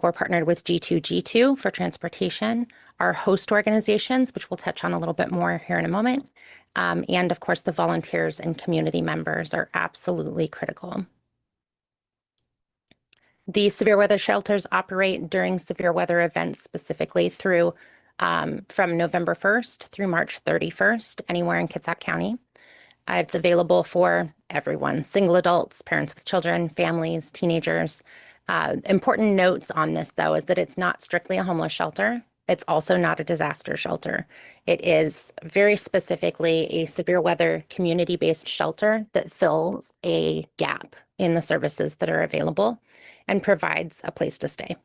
We're partnered with G2G2 for transportation, our host organizations, which we'll touch on a little bit more here in a moment. And of course, the volunteers and community members are absolutely critical. The severe weather shelters operate during severe weather events, specifically through from November 1st through March 31st, anywhere in Kitsap County. It's available for everyone, single adults, parents with children, families, teenagers. Important notes on this, though, is that it's not strictly a homeless shelter. It's also not a disaster shelter. It is very specifically a severe weather community-based shelter that fills a gap in the services that are available and provides a place to stay.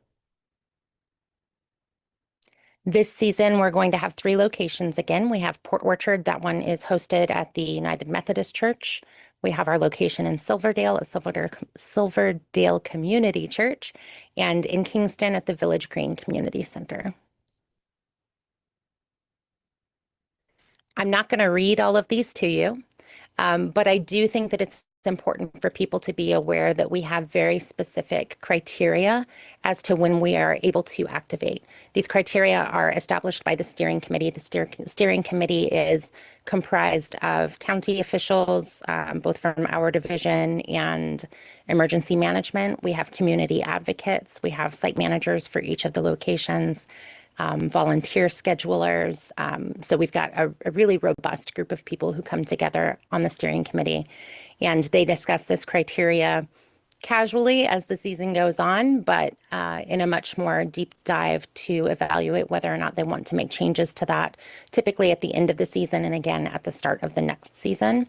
This season, we're going to have 3 locations again. We have Port Orchard. That one is hosted at the United Methodist Church. We have our location in Silverdale at Silverdale Community Church, and in Kingston at the Village Green Community Center. I'm not going to read all of these to you, but I do think that it's important for people to be aware that we have very specific criteria as to when we are able to activate. These criteria are established by the steering committee. The steering committee is comprised of county officials, both from our division and emergency management. We have community advocates. We have site managers for each of the locations. Volunteer schedulers. So we've got a really robust group of people who come together on the steering committee, and they discuss this criteria casually as the season goes on, but in a much more deep dive to evaluate whether or not they want to make changes to that, typically at the end of the season and again at the start of the next season.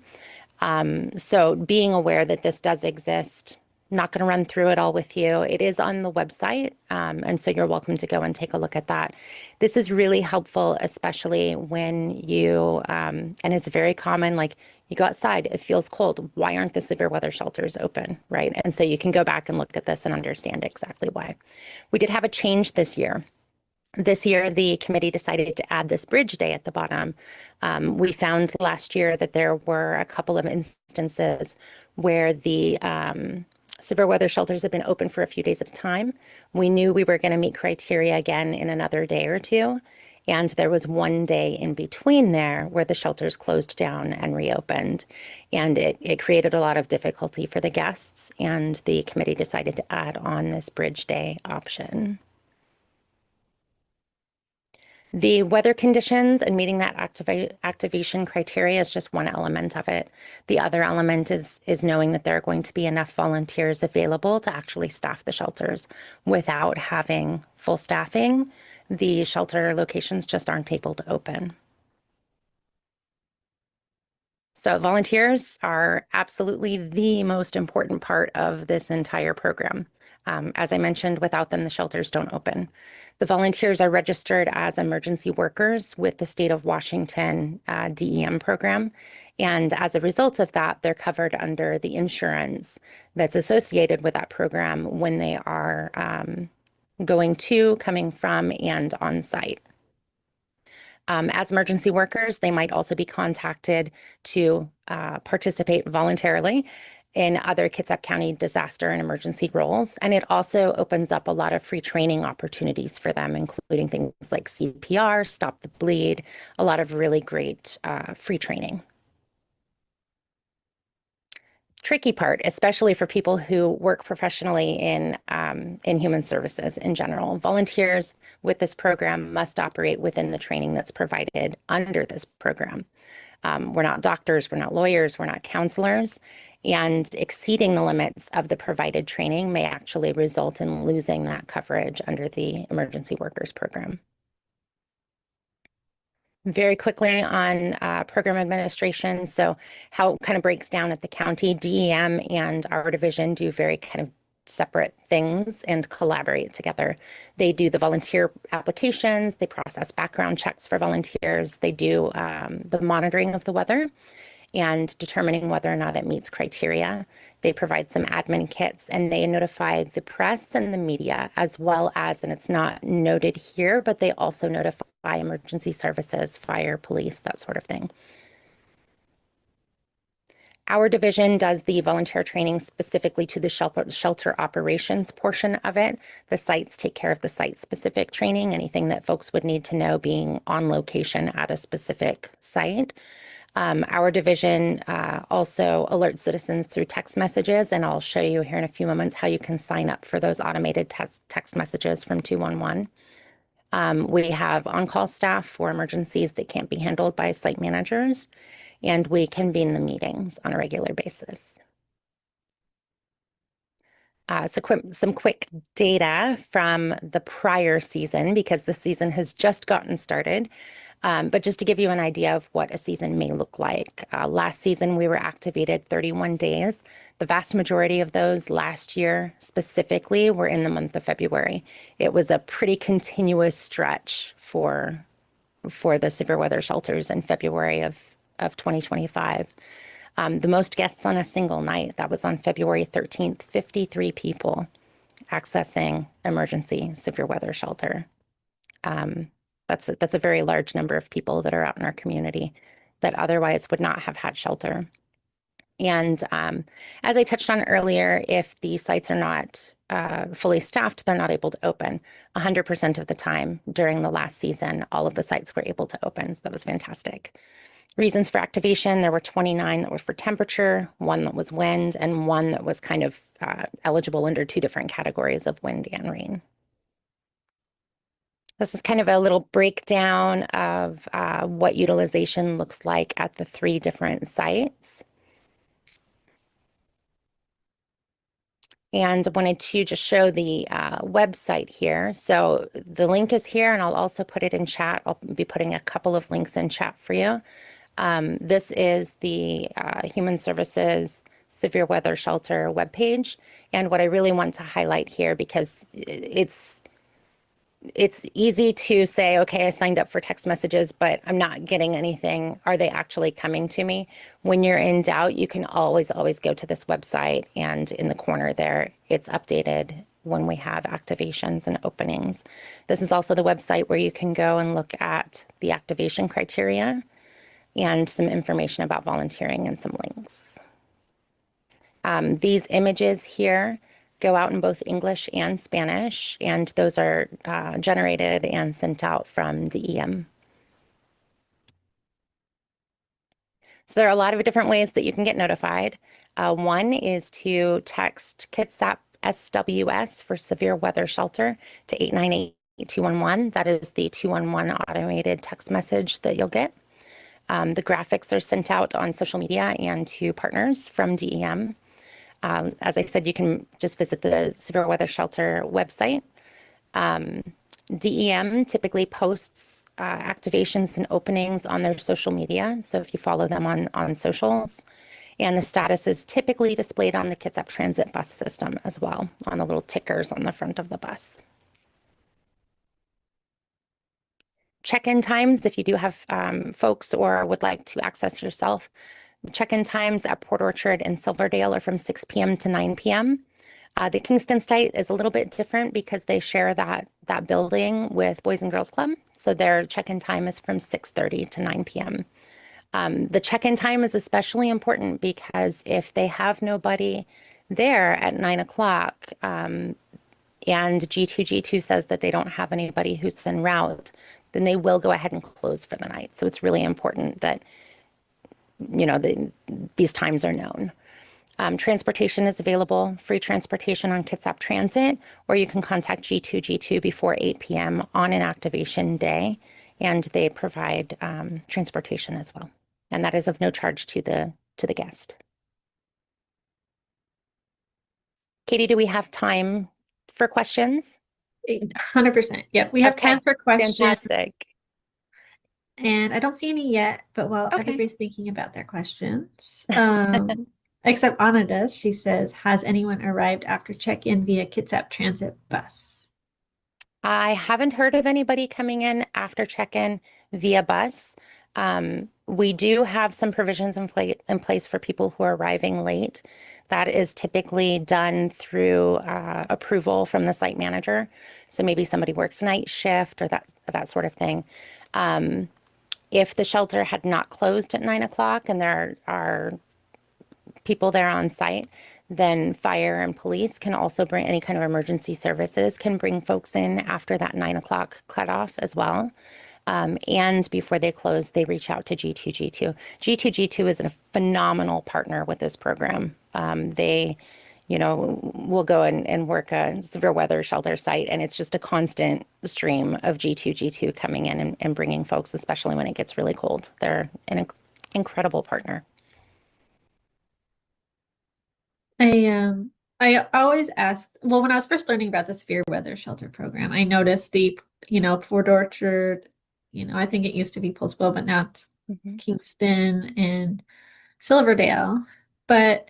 So being aware that this does exist, not going to run through it all with you. It is on the website, and so you're welcome to go and take a look at that. This is really helpful, especially when you, and it's very common, like you go outside, it feels cold. Why aren't the severe weather shelters open, right? And so you can go back and look at this and understand exactly why. We did have a change this year. This year, the committee decided to add this bridge day at the bottom. We found last year that there were a couple of instances where the severe weather shelters have been open for a few days at a time. We knew we were going to meet criteria again in another day or two. And there was one day in between there where the shelters closed down and reopened. And it created a lot of difficulty for the guests. And the committee decided to add on this bridge day option. The weather conditions and meeting that activation criteria is just one element of it. The other element is knowing that there are going to be enough volunteers available to actually staff the shelters. Without having full staffing, the shelter locations just aren't able to open. So volunteers are absolutely the most important part of this entire program. As I mentioned, without them, the shelters don't open. The volunteers are registered as emergency workers with the state of Washington DEM program. And as a result of that, they're covered under the insurance that's associated with that program when they are going to, coming from, and on site. As emergency workers, they might also be contacted to participate voluntarily in other Kitsap County disaster and emergency roles. And it also opens up a lot of free training opportunities for them, including things like CPR, Stop the Bleed, a lot of really great free training. Tricky part, especially for people who work professionally in human services in general. Volunteers with this program must operate within the training that's provided under this program. We're not doctors, we're not lawyers, we're not counselors, and exceeding the limits of the provided training may actually result in losing that coverage under the Emergency Workers Program. Very quickly on program administration. So how it kind of breaks down at the county, DEM and our division do very kind of separate things and collaborate together. They do the volunteer applications, they process background checks for volunteers, they do the monitoring of the weather and determining whether or not it meets criteria. They provide some admin kits and they notify the press and the media as well as, and it's not noted here, but they also notify emergency services, fire, police, that sort of thing. Our division does the volunteer training specifically to the shelter operations portion of it. The sites take care of the site-specific training, anything that folks would need to know being on location at a specific site. Our division also alerts citizens through text messages, and I'll show you here in a few moments how you can sign up for those automated text messages from 211. We have on-call staff for emergencies that can't be handled by site managers, and we convene the meetings on a regular basis. Some quick data from the prior season, because the season has just gotten started. But just to give you an idea of what a season may look like. Last season, we were activated 31 days. The vast majority of those last year specifically were in the month of February. It was a pretty continuous stretch for the severe weather shelters in February of 2025. The most guests on a single night, that was on February 13th, 53 people accessing emergency severe weather shelter. That's a very large number of people that are out in our community that otherwise would not have had shelter. And as I touched on earlier, if the sites are not fully staffed, they're not able to open. 100% of the time during the last season, all of the sites were able to open. So that was fantastic. Reasons for activation, there were 29 that were for temperature, 1 that was wind, and 1 that was kind of eligible under 2 different categories of wind and rain. This is kind of a little breakdown of what utilization looks like at the 3 different sites. And I wanted to just show the website here. So the link is here, and I'll also put it in chat. I'll be putting a couple of links in chat for you. This is the Human Services Severe Weather Shelter webpage. And what I really want to highlight here, because it's easy to say, okay, I signed up for text messages, but I'm not getting anything. Are they actually coming to me? When you're in doubt, you can always go to this website, and in the corner there, it's updated when we have activations and openings. This is also the website where you can go and look at the activation criteria and some information about volunteering and some links. These images here go out in both English and Spanish, and those are generated and sent out from DEM. So there are a lot of different ways that you can get notified. One is to text KCR SWS for severe weather shelter to 898-211. That is the 211 automated text message that you'll get. The graphics are sent out on social media and to partners from DEM. As I said, you can just visit the Severe Weather Shelter website. DEM typically posts activations and openings on their social media. So if you follow them on socials, and the status is typically displayed on the KCR Transit bus system as well, on the little tickers on the front of the bus. Check-in times, if you do have folks or would like to access yourself. Check-in times at Port Orchard and Silverdale are from 6 p.m. to 9 p.m. The Kingston site is a little bit different because they share that building with Boys and Girls Club. So their check-in time is from 6:30 to 9 p.m. The check-in time is especially important because if they have nobody there at 9 o'clock and G2 says that they don't have anybody who's en route, then they will go ahead and close for the night. So it's really important that these times are known. Transportation is available, free transportation on KCR Transit, or you can contact G2 before 8 p.m. on an activation day, and they provide transportation as well. and that is of no charge to the guest. Katie, do we have time for questions? 100%. Yep, we have Okay, time for questions. Fantastic. And I don't see any yet, but while Okay. everybody's thinking about their questions, except Anna does, she says, has anyone arrived after check-in via Kitsap Transit bus? I haven't heard of anybody coming in after check-in via bus. We do have some provisions in place for people who are arriving late. That is typically done through approval from the site manager. So maybe somebody works night shift or that sort of thing. If the shelter had not closed at 9 o'clock and there are people there on site, then fire and police can also bring any kind of emergency services, can bring folks in after that 9 o'clock cutoff as well. And before they close, they reach out to G2G2. G2G2 is a phenomenal partner with this program. They, will go and work a severe weather shelter site, and it's just a constant stream of G2G2 coming in and bringing folks, especially when it gets really cold. They're an incredible partner. I always ask, well, when I was first learning about the severe weather shelter program, I noticed the, Port Orchard, I think it used to be Postville, but now it's Kingston and Silverdale. But,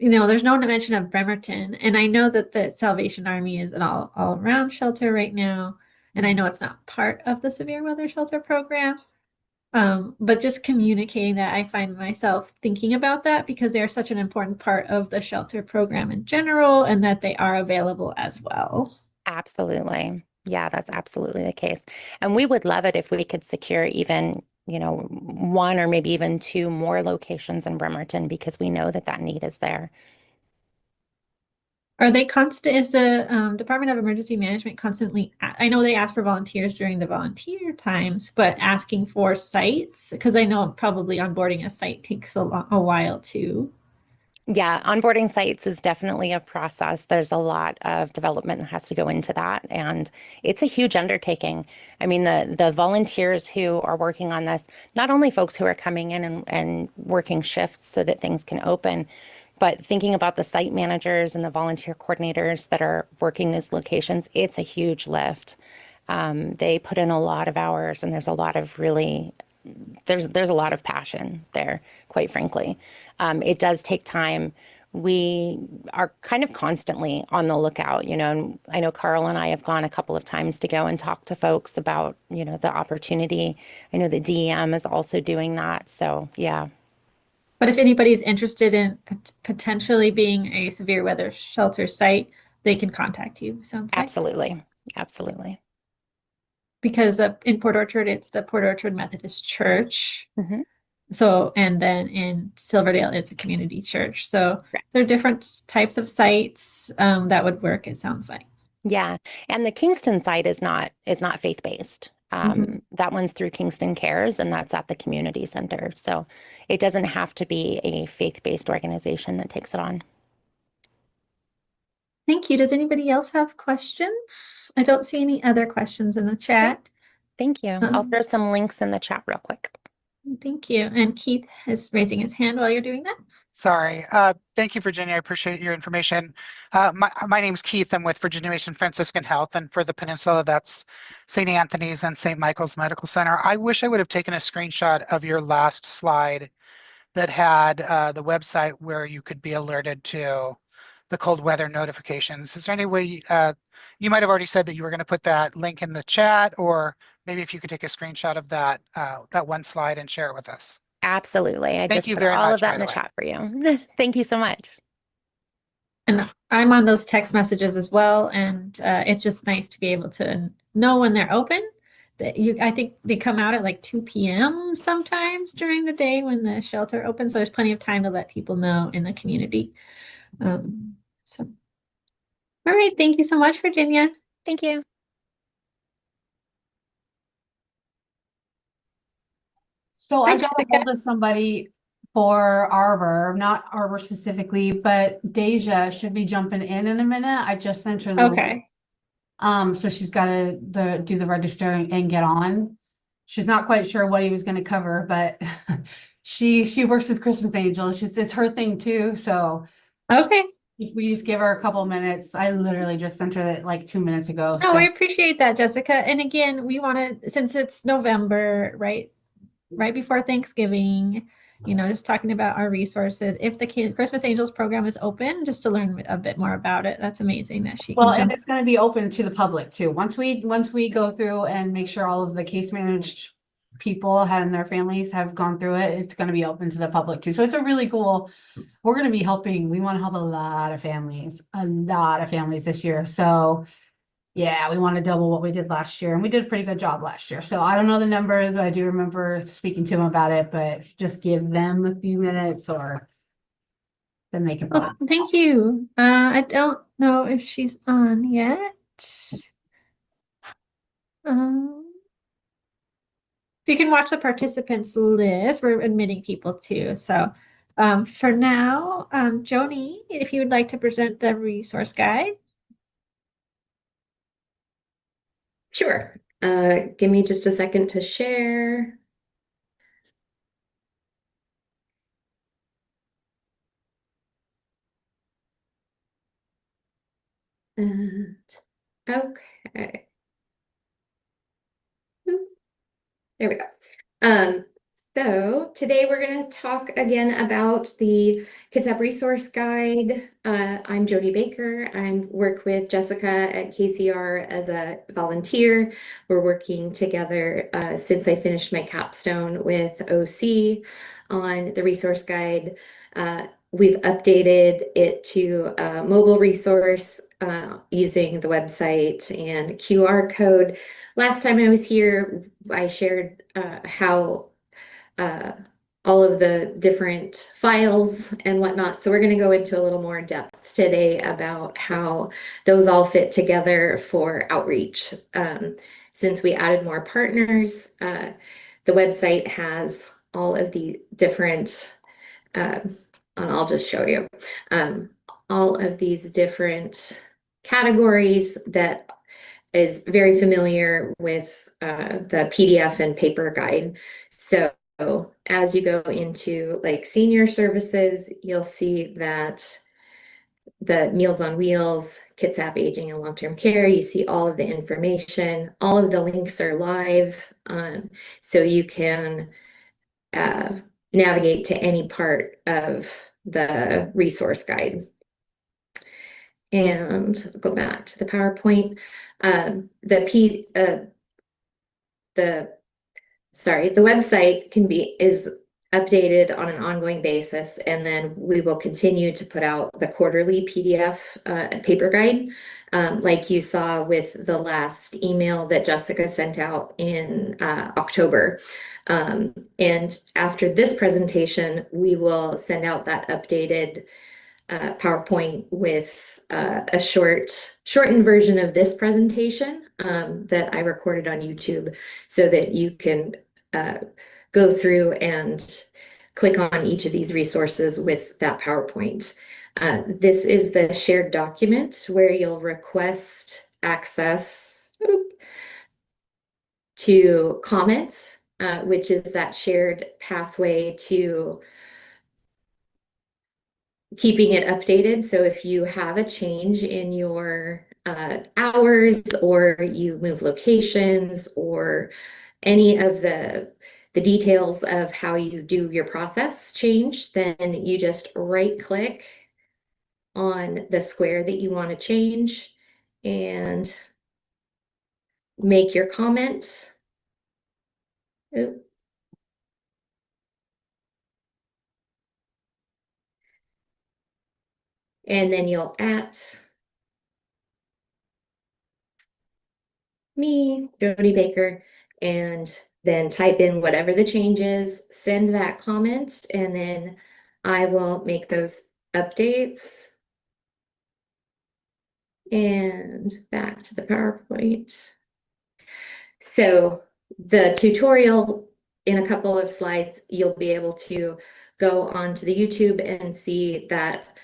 there's no mention of Bremerton. And I know that the Salvation Army is an all around shelter right now. And I know it's not part of the severe weather shelter program. But just communicating that, I find myself thinking about that because they're such an important part of the shelter program in general, and that they are available as well. Absolutely. Yeah, that's absolutely the case. And we would love it if we could secure even, one or maybe even two more locations in Bremerton, because we know that need is there. Are they constant? Is the Department of Emergency Management constantly? I know they ask for volunteers during the volunteer times, but asking for sites, because I know probably onboarding a site takes a while too. Yeah, onboarding sites is definitely a process. There's a lot of development that has to go into that, and it's a huge undertaking. I mean, the volunteers who are working on this, not only folks who are coming in and working shifts so that things can open, but thinking about the site managers and the volunteer coordinators that are working these locations, it's a huge lift. They put in a lot of hours, and there's a lot of there's a lot of passion there, quite frankly. It does take time. We are kind of constantly on the lookout, and I know Carl and I have gone a couple of times to go and talk to folks about, the opportunity. I know the DEM is also doing that. So, yeah. But if anybody's interested in potentially being a severe weather shelter site, they can contact you, sounds like. Absolutely. Absolutely. Because in Port Orchard, it's the Port Orchard Methodist Church. Mm-hmm. So, and then in Silverdale, it's a community church. So there are different types of sites that would work, it sounds like. Yeah. And the Kingston site is not faith-based. That one's through Kingston Cares, and that's at the community center. So it doesn't have to be a faith-based organization that takes it on. Thank you. Does anybody else have questions? I don't see any other questions in the chat. Thank you. I'll throw some links in the chat real quick. Thank you. And Keith is raising his hand while you're doing that. Sorry. Thank you, Virginia. I appreciate your information. My name's Keith. I'm with Virginia Mission Franciscan Health, and for the peninsula, that's St. Anthony's and St. Michael's Medical Center. I wish I would have taken a screenshot of your last slide that had the website where you could be alerted to the cold weather notifications. Is there any way, you might have already said that you were going to put that link in the chat, or maybe if you could take a screenshot of that one slide and share it with us. Absolutely. I Thank just you put very all much, of that by in the the way. chat for you. Thank you so much. And I'm on those text messages as well. And it's just nice to be able to know when they're open. I think they come out at like 2 p.m. sometimes during the day when the shelter opens. So there's plenty of time to let people know in the community. So, all right. Thank you so much, Virginia. Thank you. So Hi, I got a Jessica. hold of somebody for Arbor, not Arbor specifically, but Deja should be jumping in a minute. I just sent her the link. Okay. So she's got to do the registering and get on. she's not quite sure what he was going to cover, but she works with Christmas Angels. It's her thing too. So Okay. if we just give her a couple minutes, I literally just sent her it like 2 minutes ago. No, So I appreciate that, Jessica. And again, we want to, since it's November, right before Thanksgiving, just talking about our resources. If the Christmas Angels program is open, just to learn a bit more about it. That's amazing that she well, can and jump. it's going to be open to the public too. Once we go through and make sure all of the case managed people and their families have gone through it, it's going to be open to the public too. So it's a really cool. We're going to be helping. We want to help a lot of families this year. So yeah, we want to double what we did last year, and we did a pretty good job last year. So I don't know the numbers, but I do remember speaking to them about it. But just give them a few minutes, or then they can. Oh, thank you. I don't know if she's on yet. You can watch the participants list. We're admitting people too. So for now, Joni, if you would like to present the resource guide. Sure. Give me just a second to share. And okay. There we go. So today we're going to talk again about the Kids Up Resource Guide. I'm Jody Baker. I work with Jessica at KCR as a volunteer. We're working together since I finished my capstone with OC on the resource guide. We've updated it to a mobile resource using the website and QR code. Last time I was here, I shared how all of the different files and whatnot. So we're going to go into a little more depth today about how those all fit together for outreach. Since we added more partners, the website has all of the different, and I'll just show you, all of these different categories that is very familiar with the PDF and paper guide. So as you go into like senior services, you'll see that the Meals on Wheels, Kitsap Aging and Long-Term Care, you see all of the information. All of the links are live, so you can navigate to any part of the resource guide. And I'll go back to the PowerPoint. The website is updated on an ongoing basis, and then we will continue to put out the quarterly PDF paper guide, like you saw with the last email that Jessica sent out in October. And after this presentation, we will send out that updated PowerPoint with a shortened version of this presentation that I recorded on YouTube, so that you can go through and click on each of these resources with that PowerPoint. This is the shared document where you'll request access to comment, which is that shared pathway to keeping it updated. So if you have a change in your hours, or you move locations, or any of the details of how you do your process change, then you just right click on the square that you want to change and make your comment. Oop. And then you'll @ me, Jody Baker, and then type in whatever the change is, send that comment, and then I will make those updates. And back to the PowerPoint. So the tutorial, in a couple of slides, you'll be able to go onto the YouTube and see that,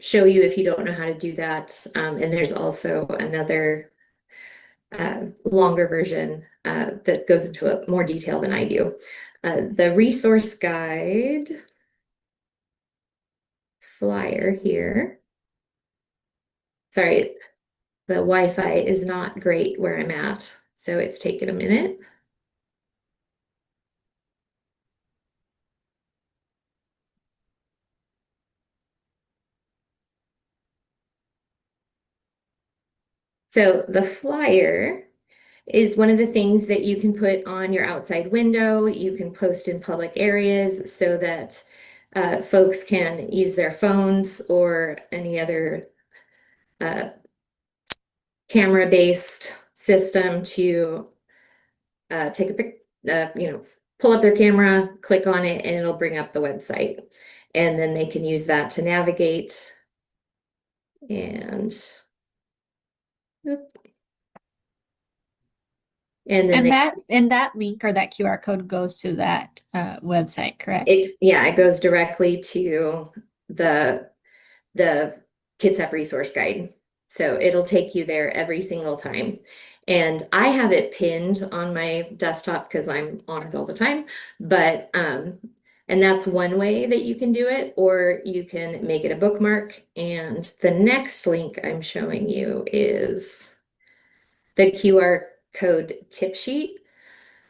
show you if you don't know how to do that. And there's also another longer version that goes into more detail than I do. The resource guide flyer here. Sorry, the Wi-Fi is not great where I'm at, so it's taken a minute. So the flyer is one of the things that you can put on your outside window. You can post in public areas so that folks can use their phones or any other camera-based system to take a pic, pull up their camera, click on it, and it'll bring up the website. And then they can use that to navigate. And that link or that QR code goes to that website, correct? It goes directly to the KCR Resource Guide. So it'll take you there every single time. And I have it pinned on my desktop because I'm on it all the time. But and that's one way that you can do it, or you can make it a bookmark. And the next link I'm showing you is the QR code tip sheet,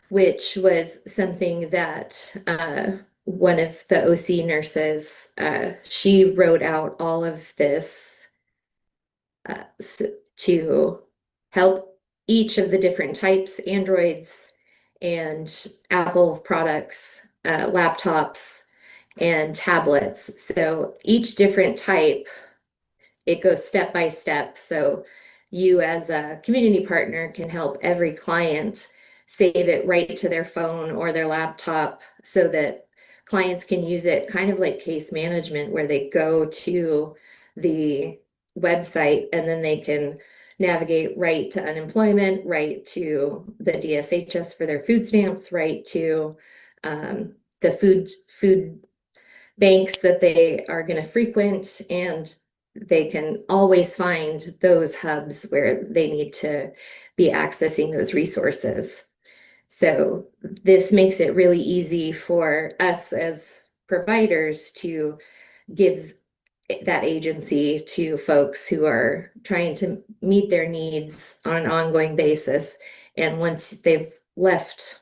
which was something that one of the OC nurses, she wrote out all of this to help each of the different types, Androids and Apple products, laptops and tablets. So each different type, it goes step by step. So you as a community partner can help every client save it right to their phone or their laptop so that clients can use it kind of like case management, where they go to the website and then they can navigate right to unemployment, right to the DSHS for their food stamps, right to the food banks that they are going to frequent, and they can always find those hubs where they need to be accessing those resources. So this makes it really easy for us as providers to give that agency to folks who are trying to meet their needs on an ongoing basis. And once they've left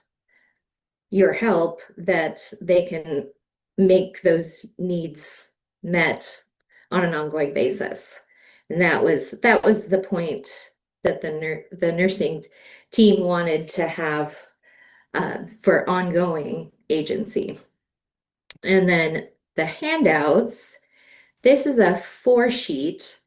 your help, that they can make those needs met on an ongoing basis. And that was the point that the nursing team wanted to have for ongoing agency. And then the handouts, this is a 4-sheet.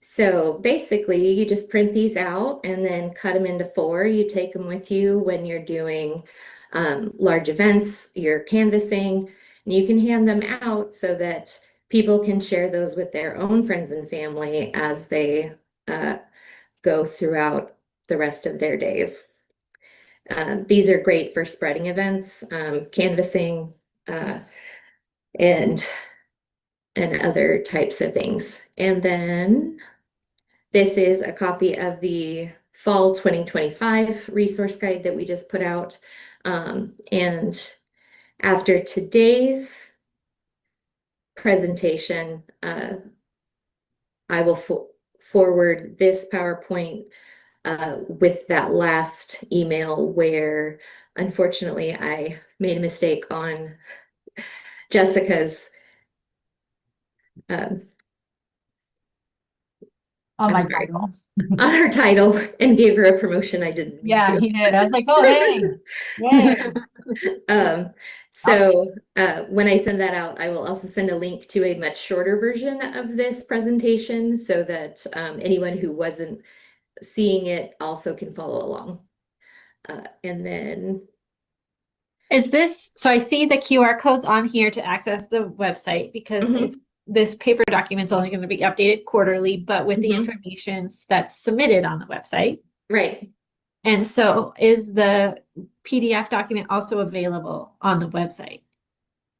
So basically you just print these out and then cut them into 4. You take them with you when you're doing large events, you're canvassing, and you can hand them out so that people can share those with their own friends and family as they go throughout the rest of their days. These are great for spreading events, canvassing, and other types of things. And then this is a copy of the Fall 2025 resource guide that we just put out. And after today's presentation, I will forward this PowerPoint with that last email where unfortunately I made a mistake on Jessica's on my sorry, title. on her title and gave her a promotion I didn't mean Yeah, to. he did. I was like, oh, hey, yay. So when I send that out, I will also send a link to a much shorter version of this presentation so that anyone who wasn't seeing it also can follow along. And then Is this, so I see the QR codes on here to access the website because it's this paper document's only going to be updated quarterly, but with the information that's submitted on the website. Right. And so is the PDF document also available on the website?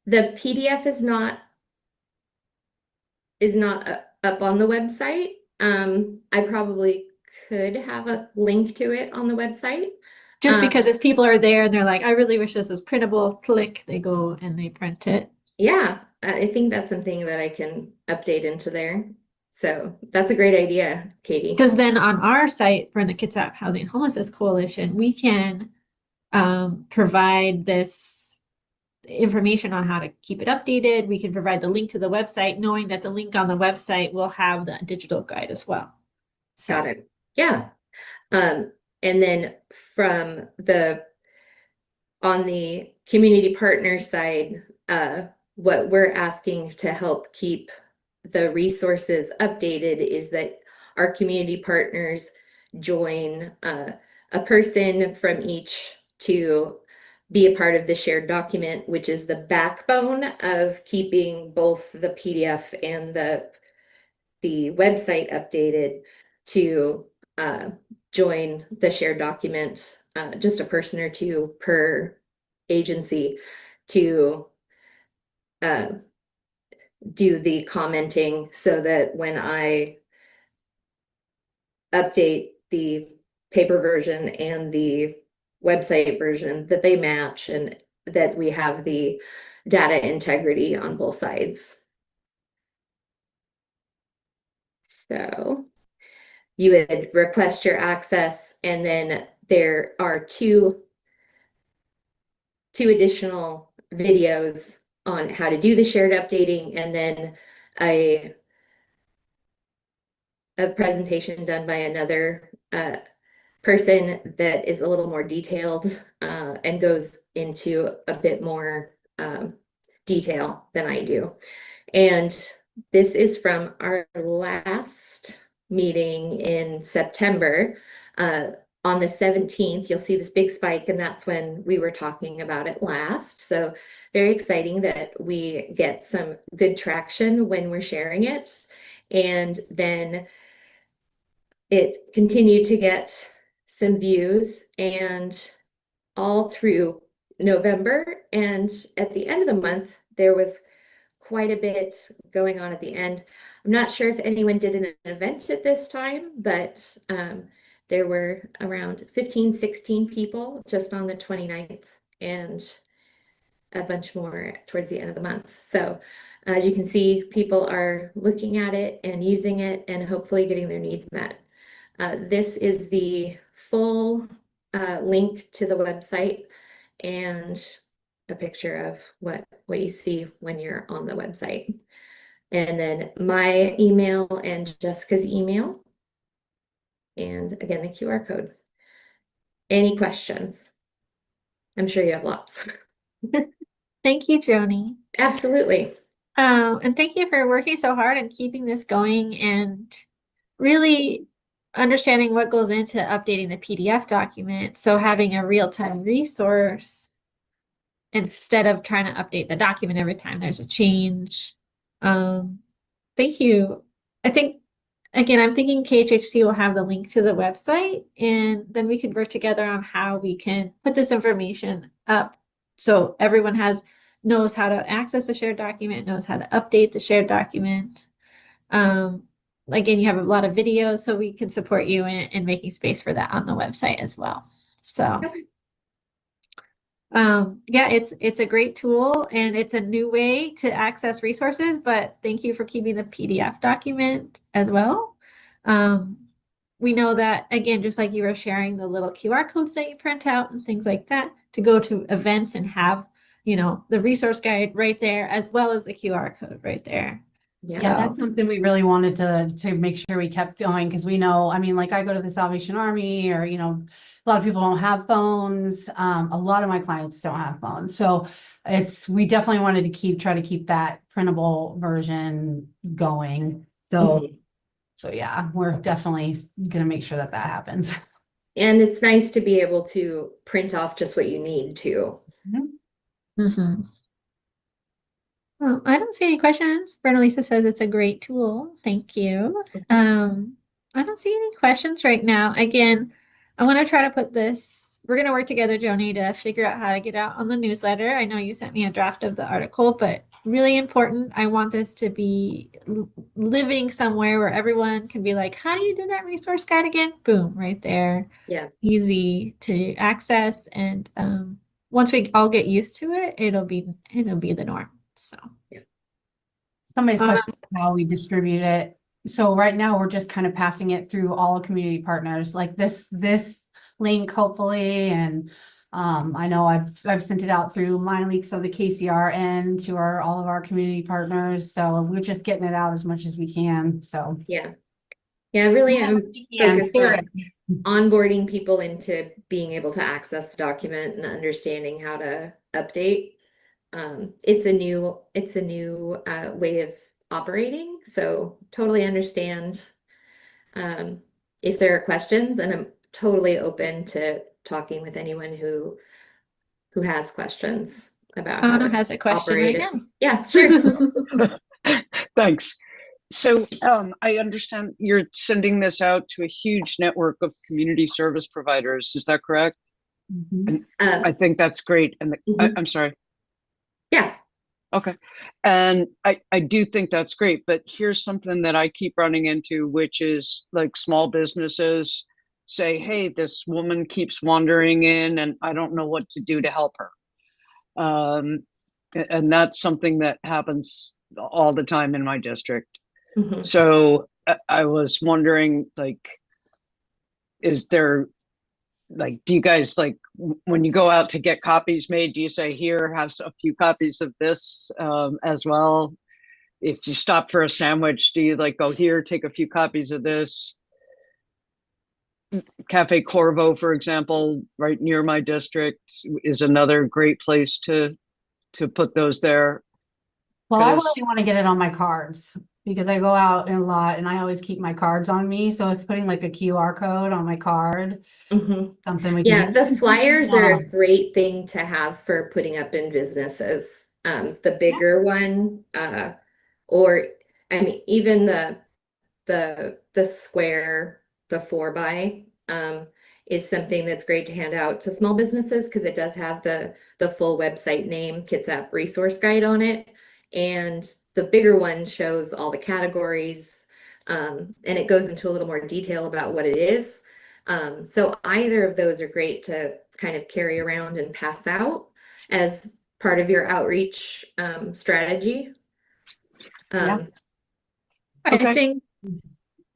The PDF is not up on the website. I probably could have a link to it on the website. Just because if people are there and they're like, I really wish this was printable, click, they go and they print it. Yeah, I think that's something that I can update into there. So that's a great idea, Katie. Because then on our site for the Kitsap Housing and Homelessness Coalition, we can provide this information on how to keep it updated. We can provide the link to the website, knowing that the link on the website will have the digital guide as well. Got it. Yeah. And then from on the community partner side, what we're asking to help keep the resources updated is that our community partners join a person from each to be a part of the shared document, which is the backbone of keeping both the PDF and the website updated, to join the shared document, just a person or two per agency to do the commenting, so that when I update the paper version and the website version, that they match and that we have the data integrity on both sides. So you would request your access, and then there are two additional videos on how to do the shared updating, and then a presentation done by another person that is a little more detailed and goes into a bit more detail than I do. And this is from our last meeting in September. On the 17th, you'll see this big spike, and that's when we were talking about it last. So very exciting that we get some good traction when we're sharing it. And then it continued to get some views, and all through November. And at the end of the month, there was quite a bit going on at the end. I'm not sure if anyone did an event at this time, but there were around 15, 16 people just on the 29th, and a bunch more towards the end of the month. So as you can see, people are looking at it and using it and hopefully getting their needs met. This is the full link to the website and a picture of what you see when you're on the website. And then my email and Jessica's email. And again, the QR code. Any questions? I'm sure you have lots. Thank you, Joni. Absolutely. And thank you for working so hard and keeping this going and really understanding what goes into updating the PDF document. So having a real-time resource instead of trying to update the document every time there's a change. Thank you. I think, again, I'm thinking KHHC will have the link to the website, and then we could work together on how we can put this information up so everyone knows how to access the shared document, knows how to update the shared document. Again, you have a lot of videos, so we can support you in making space for that on the website as well. So yeah, it's a great tool, and it's a new way to access resources, but thank you for keeping the PDF document as well. We know that, again, just like you were sharing the little QR codes that you print out and things like that to go to events and have, the resource guide right there, as well as the QR code right there. Yeah. Yeah, that's something we really wanted to make sure we kept going, because we know, I mean, like I go to the Salvation Army, or, a lot of people don't have phones. A lot of my clients don't have phones. So we definitely wanted to try to keep that printable version going. So, so yeah, we're definitely going to make sure that happens. And it's nice to be able to print off just what you need to. Mm-hmm. Well, I don't see any questions. Bernalisa says it's a great tool. Thank you. I don't see any questions right now. Again, I want to try to put this we're gonna work together, Joni, to figure out how to get out on the newsletter. I know you sent me a draft of the article, but really important. I want this to be living somewhere where everyone can be like, how do you do that resource guide again? Boom, right there. Yeah. Easy to access. And once we all get used to it, it'll be the norm. So Somebody's question how we distribute it. So right now we're just kind of passing it through all community partners, like this link hopefully, and I know I've sent it out through my links of the KCR end to all of our community partners. So we're just getting it out as much as we can. So Yeah. Yeah, really I'm focused share on onboarding people into being able to access the document and understanding how to update. It's a new way of operating, so totally understand if there are questions, and I'm totally open to talking with anyone who has questions about how Anna to has a question operate right it. now. Yeah, sure. Thanks. So I understand you're sending this out to a huge network of community service providers. Is that correct? And I think that's great. And I'm sorry. Yeah. Okay. And I do think that's great, but here's something that I keep running into, which is like small businesses say, hey, this woman keeps wandering in and I don't know what to do to help her. And that's something that happens all the time in my district. So I was wondering, like, is there, like, do you guys, like, when you go out to get copies made, do you say, here, have a few copies of this as well? If you stop for a sandwich, do you like go here, take a few copies of this? Cafe Corvo, for example, right near my district is another great place to put those there. Well, I really want to get it on my cards because I go out a lot and I always keep my cards on me. So if putting like a QR code on my card, something we Yeah, can the flyers are a great thing to have for putting up in businesses. The bigger one, or I mean, even the square, the 4x, is something that's great to hand out to small businesses because it does have the full website name, KCR Resource Guide on it. And the bigger one shows all the categories, and it goes into a little more detail about what it is. So either of those are great to kind of carry around and pass out as part of your outreach strategy. I Okay. think,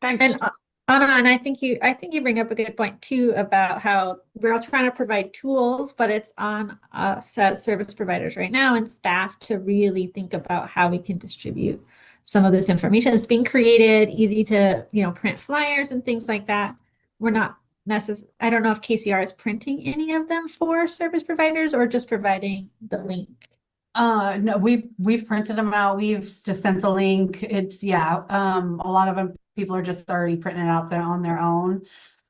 Thanks. and Anna, and I think you bring up a good point too about how we're all trying to provide tools, but it's on us as service providers right now and staff to really think about how we can distribute some of this information. It's being created, easy to, print flyers and things like that. We're not necessarily, I don't know if KCR is printing any of them for service providers or just providing the link. No, we've printed them out. We've just sent the link. It's a lot of them people are just already printing it out there on their own.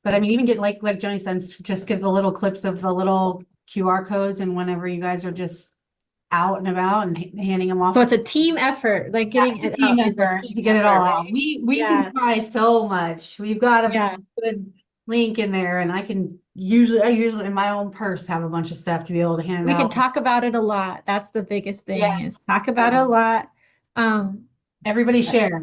But I mean, even get like Joni said, just get the little clips of the little QR codes, and whenever you guys are just out and about and handing them off. So it's a team effort, like getting it's a team effort to get it all out. We can try so much. We've got a good link in there, and I usually in my own purse have a bunch of stuff to be able to hand we out. can talk about it a lot. That's the biggest thing is talk about it a lot. Everybody share.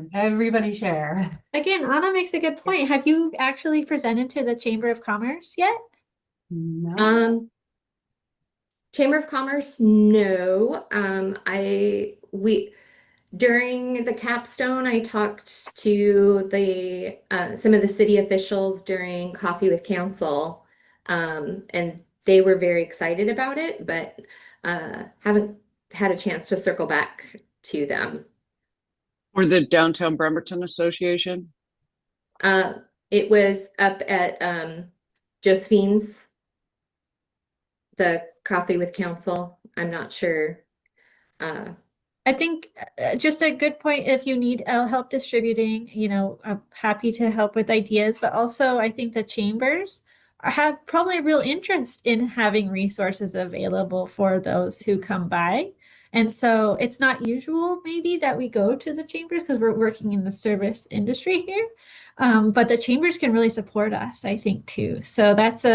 Again, Anna makes a good point. Have you actually presented to the Chamber of Commerce yet? No. Chamber of Commerce, no. During the capstone, I talked to the some of the city officials during Coffee with Council, and they were very excited about it, but haven't had a chance to circle back to them. Or the Downtown Bremerton Association? It was up at Josephine's, the Coffee with Council. I'm not sure. I think just a good point if you need help distributing, I'm happy to help with ideas, but also I think the chambers have probably a real interest in having resources available for those who come by. And so it's not usual maybe that we go to the chambers because we're working in the service industry here. But the chambers can really support us, I think, too. So that's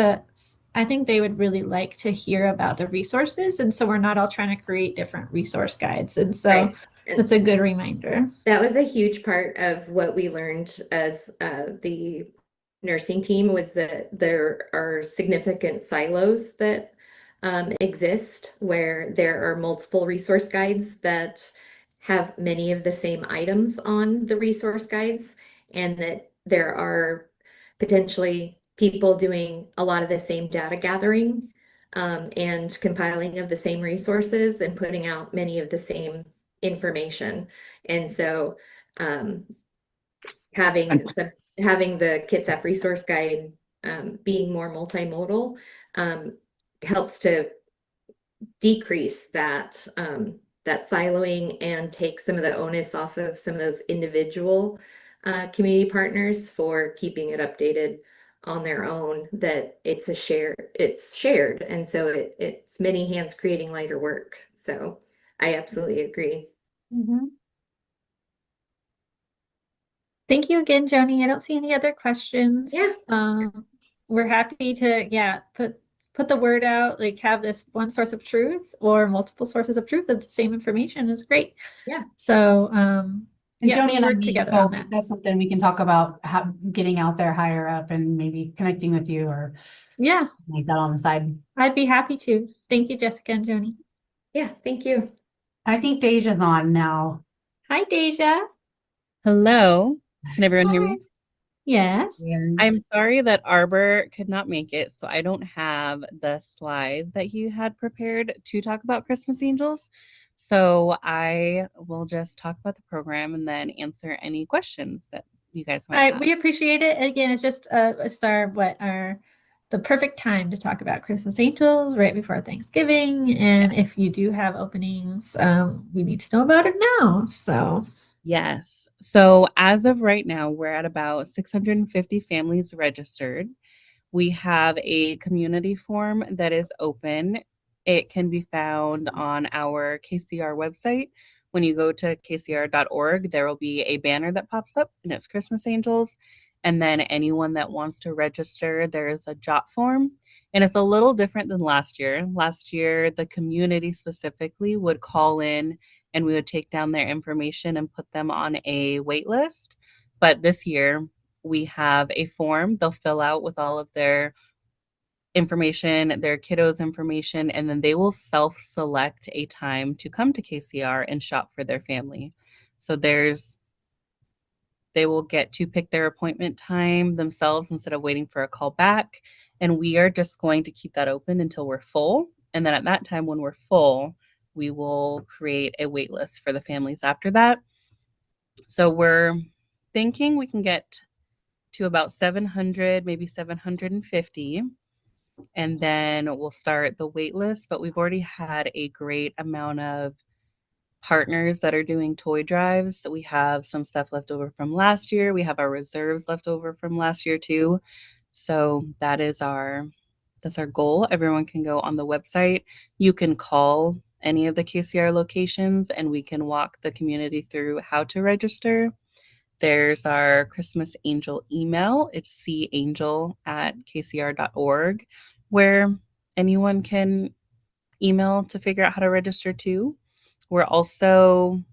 I think they would really like to hear about the resources. And so we're not all trying to create different resource guides. And so Right. that's a good reminder. That was a huge part of what we learned as the nursing team, was that there are significant silos that exist where there are multiple resource guides that have many of the same items on the resource guides, and that there are potentially people doing a lot of the same data gathering and compiling of the same resources and putting out many of the same information. And so having the Kitsap resource guide being more multimodal helps to decrease that that siloing and take some of the onus off of some of those individual community partners for keeping it updated on their own, that it's shared. And so it's many hands creating lighter work. So I absolutely agree. Thank you again, Joni. I don't see any other questions. Yeah. We're happy to, put the word out, like have this one source of truth or multiple sources of truth of the same information is great. Yeah. So, And yeah, Joni we'll and I work meet, together so on that. that's something we can talk about, how getting out there higher up and maybe connecting with you or Yeah, like that on the side. I'd be happy to. Thank you, Jessica and Joni. Yeah, thank you. I think Deja's on now. Hi, Deja. Hello. Can everyone hear me? Yes. I'm sorry that Arbor could not make it, so I don't have the slide that you had prepared to talk about Christmas Angels. So I will just talk about the program and then answer any questions that you guys might have. We appreciate it. Again, it's just it's the perfect time to talk about Christmas Angels right before Thanksgiving. And if you do have openings, we need to know about it now. So Yes. So as of right now, we're at about 650 families registered. We have a community form that is open. It can be found on our KCR website. When you go to kcr.org, there will be a banner that pops up and it's Christmas Angels. And then anyone that wants to register, there is a jot form. And it's a little different than last year. Last year, the community specifically would call in and we would take down their information and put them on a wait list. But this year, we have a form they'll fill out with all of their information, their kiddos' information, and then they will self-select a time to come to KCR and shop for their family. So they will get to pick their appointment time themselves instead of waiting for a call back. And we are just going to keep that open until we're full. And then at that time, when we're full, we will create a wait list for the families after that. So we're thinking we can get to about 700, maybe 750. And then we'll start the wait list. But we've already had a great amount of partners that are doing toy drives. So we have some stuff left over from last year. We have our reserves left over from last year too. So that's our goal. Everyone can go on the website. You can call any of the KCR locations and we can walk the community through how to register. There's our Christmas Angel email. It's cangel@kcr.org, where anyone can email to figure out how to register too. We're also,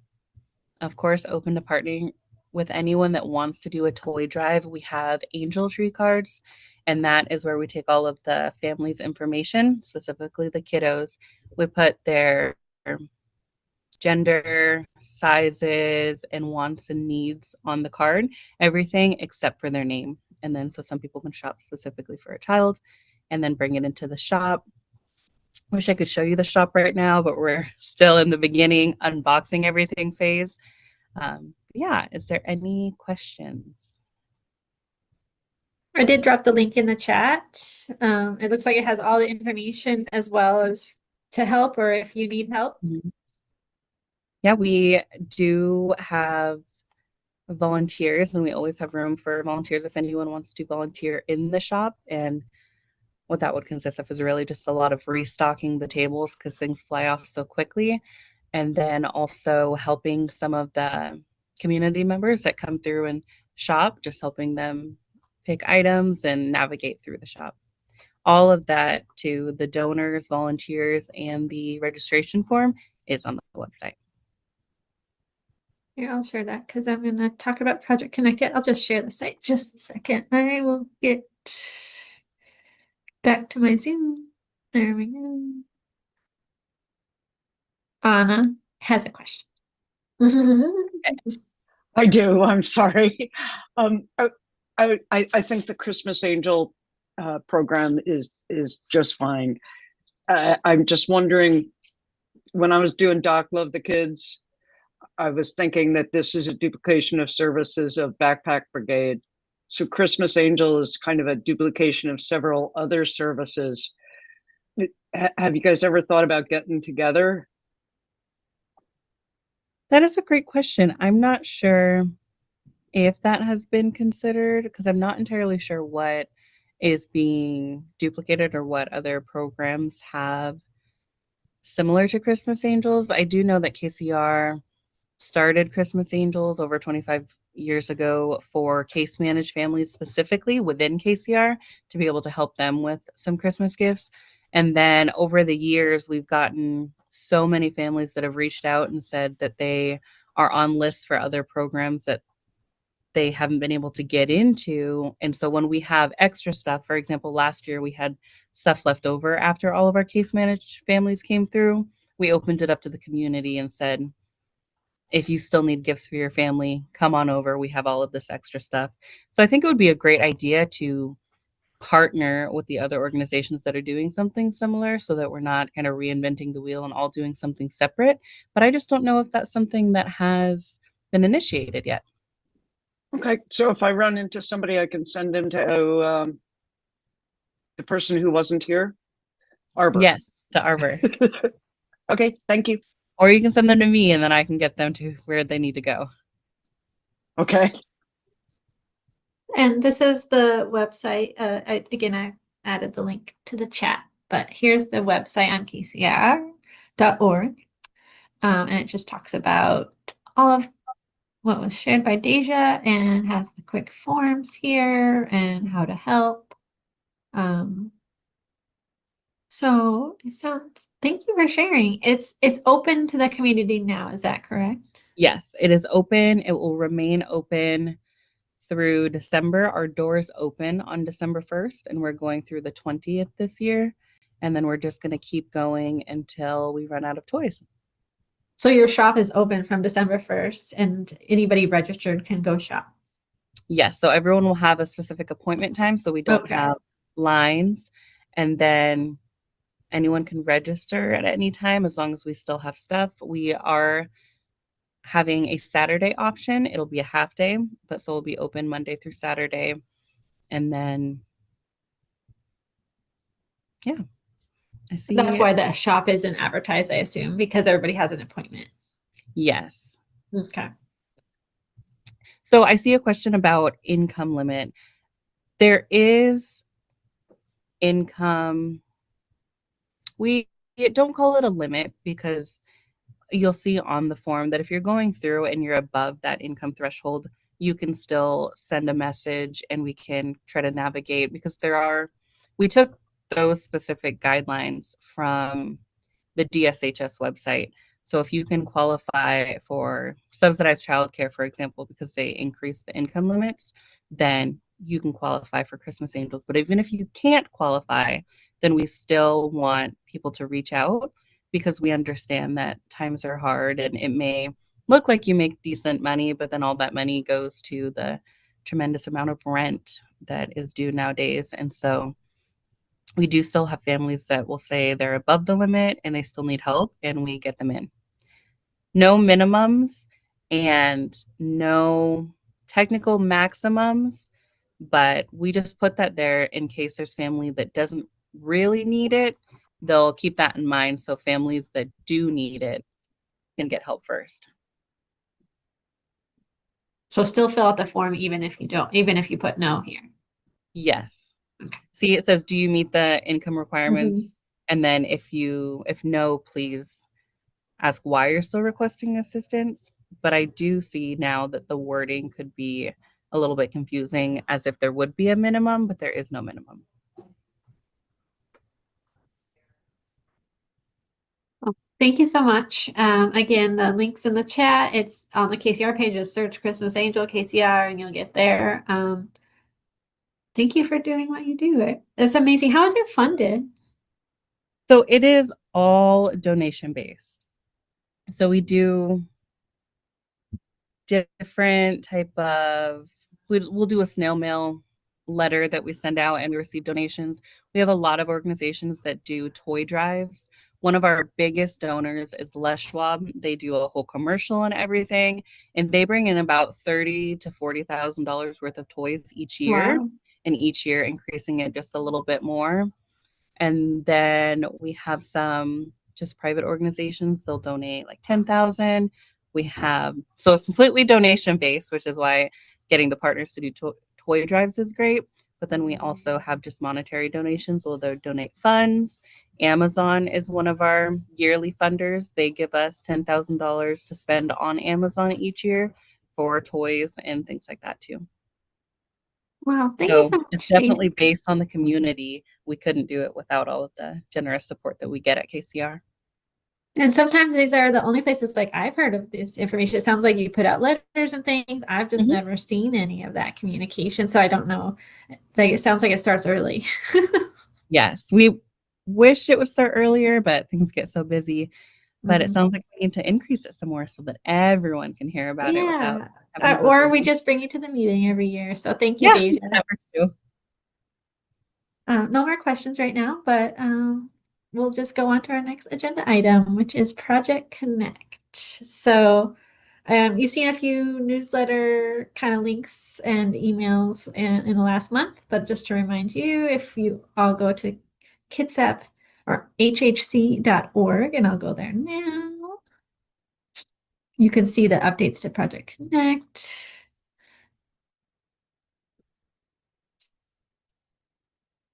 of course, open to partnering with anyone that wants to do a toy drive. We have Angel Tree cards, and that is where we take all of the family's information, specifically the kiddos. We put their gender, sizes, and wants and needs on the card, everything except for their name. And then so some people can shop specifically for a child and then bring it into the shop. Wish I could show you the shop right now, but we're still in the beginning unboxing everything phase. Yeah, is there any questions? I did drop the link in the chat. It looks like it has all the information as well as to help or if you need help. Yeah, we do have volunteers and we always have room for volunteers if anyone wants to volunteer in the shop. And what that would consist of is really just a lot of restocking the tables because things fly off so quickly. And then also helping some of the community members that come through and shop, just helping them pick items and navigate through the shop. all of that to the donors, volunteers, and the registration form is on the website. Here, I'll share that because I'm going to talk about Project Connected. I'll just share the site just a second. I will get back to my Zoom. There we go. Anna has a question. I do. I'm sorry. I think the Christmas Angel program is just fine. I'm just wondering, when I was doing Doc Love the Kids, I was thinking that this is a duplication of services of Backpack Brigade. So Christmas Angel is kind of a duplication of several other services. Have you guys ever thought about getting together? That is a great question. I'm not sure if that has been considered because I'm not entirely sure what is being duplicated or what other programs have similar to Christmas Angels. I do know that KCR started Christmas Angels over 25 years ago for case managed families specifically within KCR to be able to help them with some Christmas gifts. And then over the years, we've gotten so many families that have reached out and said that they are on lists for other programs that they haven't been able to get into. And so when we have extra stuff, for example, last year we had stuff left over after all of our case managed families came through. We opened it up to the community and said, if you still need gifts for your family, come on over. We have all of this extra stuff. So I think it would be a great idea to partner with the other organizations that are doing something similar so that we're not kind of reinventing the wheel and all doing something separate. But I just don't know if that's something that has been initiated yet. Okay, so if I run into somebody, I can send them to the person who wasn't here? Arbor. Yes, to Arbor. Okay, thank you. Or you can send them to me and then I can get them to where they need to go. Okay. And this is the website. Again, I added the link to the chat, but here's the website on kcr.org. And it just talks about all of what was shared by Deja and has the quick forms here and how to help. So it sounds, thank you for sharing. It's open to the community now, is that correct? Yes, it is open. It will remain open through December. Our doors open on December 1st, and we're going through the 20th this year. And then we're just going to keep going until we run out of toys. So your shop is open from December 1st, and anybody registered can go shop. Yes, so everyone will have a specific appointment time, so we don't have lines. And then anyone can register at any time as long as we still have stuff. We are having a Saturday option. It'll be a half day, but so it'll be open Monday through Saturday. And then, yeah, I see. That's why the shop isn't advertised, I assume, because everybody has an appointment. Yes. Okay. So I see a question about income limit. There is income. We don't call it a limit because you'll see on the form that if you're going through and you're above that income threshold, you can still send a message and we can try to navigate because we took those specific guidelines from the DSHS website. So if you can qualify for subsidized childcare, for example, because they increase the income limits, then you can qualify for Christmas Angels. But even if you can't qualify, then we still want people to reach out because we understand that times are hard and it may look like you make decent money, but then all that money goes to the tremendous amount of rent that is due nowadays. And so we do still have families that will say they're above the limit and they still need help, and we get them in. No minimums and no technical maximums, but we just put that there in case there's family that doesn't really need it. They'll keep that in mind so families that do need it can get help first. So still fill out the form even if you don't, even if you put no here. Yes. Okay. See, it says, do you meet the income requirements? And then if no, please ask why you're still requesting assistance. But I do see now that the wording could be a little bit confusing as if there would be a minimum, but there is no minimum. Thank you so much. Again, the link's in the chat. It's on the KCR page. Just search Christmas Angel KCR and you'll get there. Thank you for doing what you do. It's amazing. How is it funded? So it is all donation based. So we do different type of, we'll do a snail mail letter that we send out and we receive donations. We have a lot of organizations that do toy drives. One of our biggest donors is Les Schwab. They do a whole commercial and everything, and they bring in about $30,000 to $40,000 worth of toys each year, Wow. and each year increasing it just a little bit more. And then we have some just private organizations. They'll donate like 10,000. We have, so it's completely donation based, which is why getting the partners to do toy drives is great. But then we also have just monetary donations. Well, they'll donate funds. Amazon is one of our yearly funders. They give us $10,000 to spend on Amazon each year for toys and things like that too. Wow, thank you So so much. it's definitely based on the community. We couldn't do it without all of the generous support that we get at KCR. And sometimes these are the only places like I've heard of this information. It sounds like you put out letters and things. I've just never seen any of that communication. So I don't know. Like it sounds like it starts early. Yes, we wish it would start earlier, but things get so busy. But it sounds like we need to increase it some more so that everyone can hear about it without having to go or through we them. just bring you to the meeting every year. So thank you, Yeah, Deja. that works too. No more questions right now, but we'll just go on to our next agenda item, which is Project Connect. So you've seen a few newsletter kind of links and emails in the last month, but just to remind you, if you all go to KITSAP or hhc.org, and I'll go there now, you can see the updates to Project Connect.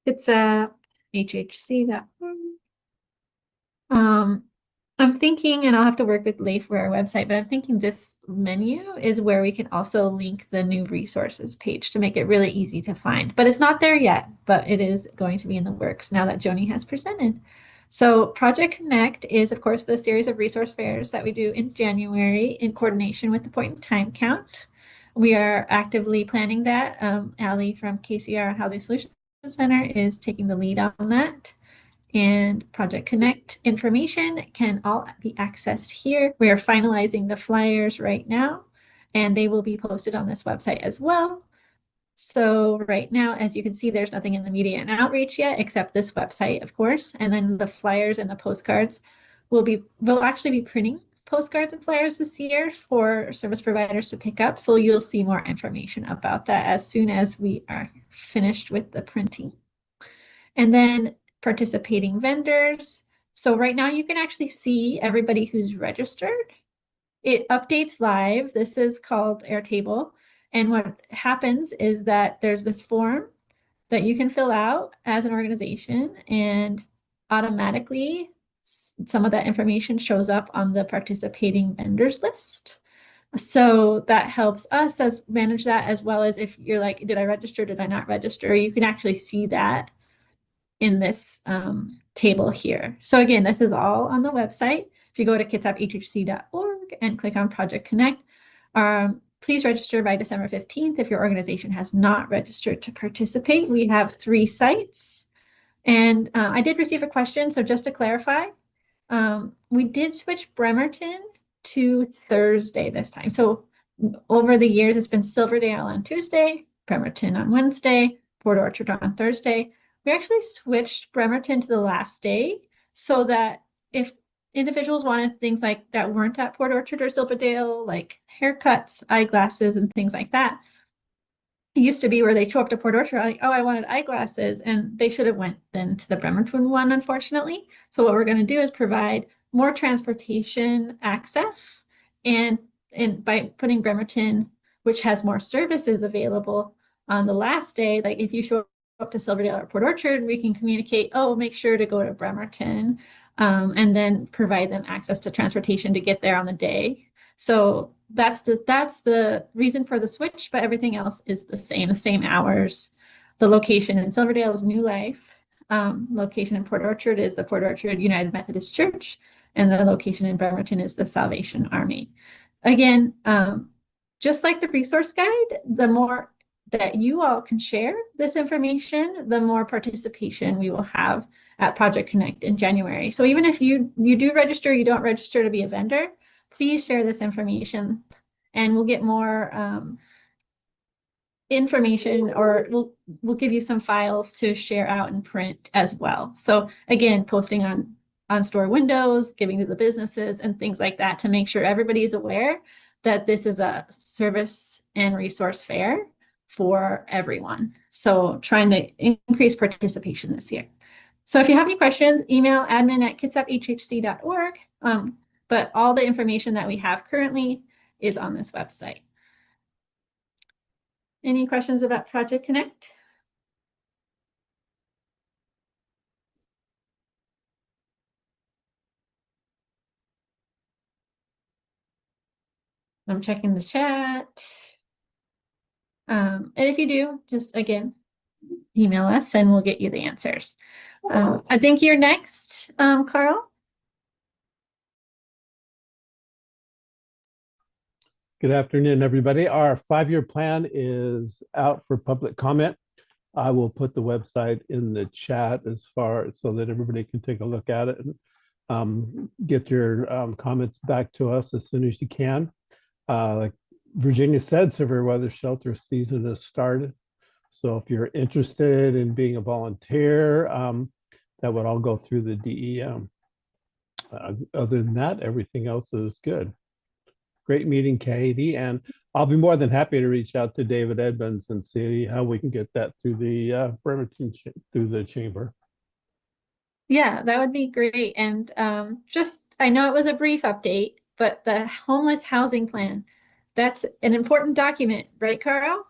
It's hhc.org. I'm thinking, and I'll have to work with Leif for our website, but I'm thinking this menu is where we can also link the new resources page to make it really easy to find. But it's not there yet, but it is going to be in the works now that Joni has presented. So Project Connect is, of course, the series of resource fairs that we do in January in coordination with the Point in Time Count. We are actively planning that. Allie from KCR Housing Solutions Center is taking the lead on that. And Project Connect information can all be accessed here. We are finalizing the flyers right now, and they will be posted on this website as well. So right now, as you can see, there's nothing in the media and outreach yet, except this website, of course. And then the flyers and the postcards we'll actually be printing postcards and flyers this year for service providers to pick up. So you'll see more information about that as soon as we are finished with the printing. And then participating vendors. So right now you can actually see everybody who's registered. It updates live. This is called Airtable. And what happens is that there's this form that you can fill out as an organization, and automatically some of that information shows up on the participating vendors list. So that helps us as manage that, as well as if you're like, did I register? Did I not register? You can actually see that in this table here. So again, this is all on the website. If you go to kitsaphhc.org and click on Project Connect, please register by December 15th if your organization has not registered to participate. We have 3 sites. And I did receive a question, so just to clarify, we did switch Bremerton to Thursday this time. So over the years, it's been Silverdale on Tuesday, Bremerton on Wednesday, Port Orchard on Thursday. We actually switched Bremerton to the last day so that if individuals wanted things like that weren't at Port Orchard or Silverdale, like haircuts, eyeglasses, and things like that. It used to be where they show up to Port Orchard, like, oh, I wanted eyeglasses, and they should have went then to the Bremerton one, unfortunately. So what we're going to do is provide more transportation access, and by putting Bremerton, which has more services available on the last day, like if you show up to Silverdale or Port Orchard, we can communicate, oh, make sure to go to Bremerton, and then provide them access to transportation to get there on the day. So that's the reason for the switch, but everything else is the same hours. The location in Silverdale is New Life. Location in Port Orchard is the Port Orchard United Methodist Church, and the location in Bremerton is the Salvation Army. Again, just like the resource guide, the more that you all can share this information, the more participation we will have at Project Connect in January. So even if you do register, you don't register to be a vendor, please share this information, and we'll get more information, or we'll give you some files to share out and print as well. So again, posting on store windows, giving to the businesses and things like that to make sure everybody is aware that this is a service and resource fair for everyone. So trying to increase participation this year. So if you have any questions, email admin@kitsapphhc.org. But all the information that we have currently is on this website. Any questions about Project Connect? I'm checking the chat. And if you do, just again, email us and we'll get you the answers. I think you're next, Carl. Good afternoon, everybody. Our 5-year plan is out for public comment. I will put the website in the chat so that everybody can take a look at it and get your comments back to us as soon as you can. Like Virginia said, severe weather shelter season has started. So if you're interested in being a volunteer, that would all go through the DEM. Other than that, everything else is good. Great meeting, Katie, and I'll be more than happy to reach out to David Edmonds and see how we can get that through the Bremerton through the chamber. Yeah, that would be great. And I know it was a brief update, but the homeless housing plan, that's an important document, right, Carl?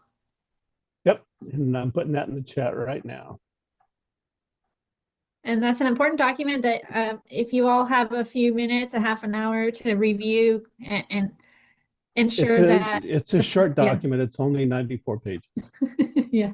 Yep, and I'm putting that in the chat right now. And that's an important document that if you all have a few minutes, a half an hour to review and ensure that it's a short document. It's only 94 pages. Yeah.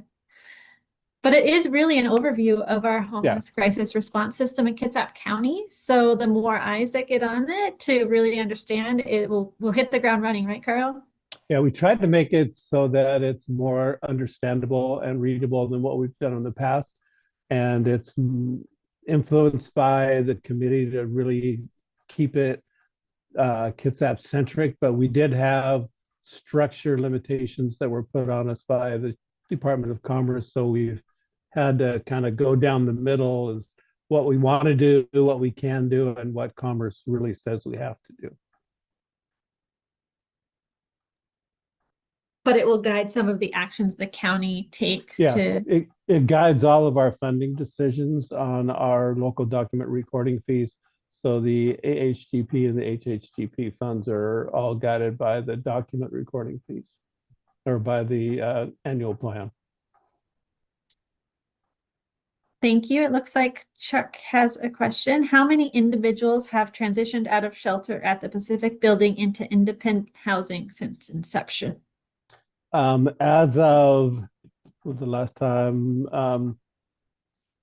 But it is really an overview of our homeless crisis response system in Kitsap County. So the more eyes that get on it to really understand, it will hit the ground running, right, Carl? Yeah, we tried to make it so that it's more understandable and readable than what we've done in the past. And it's influenced by the committee to really keep it Kitsap centric, but we did have structure limitations that were put on us by the Department of Commerce. So we've had to kind of go down the middle as what we want to do, what we can do, and what Commerce really says we have to do. But it will guide some of the actions the county takes to. It guides all of our funding decisions on our local document recording fees. So the AHGP and the HHGP funds are all guided by the document recording fees or by the annual plan. Thank you. It looks like Chuck has a question. How many individuals have transitioned out of shelter at the Pacific Building into independent housing since inception? As of the last time,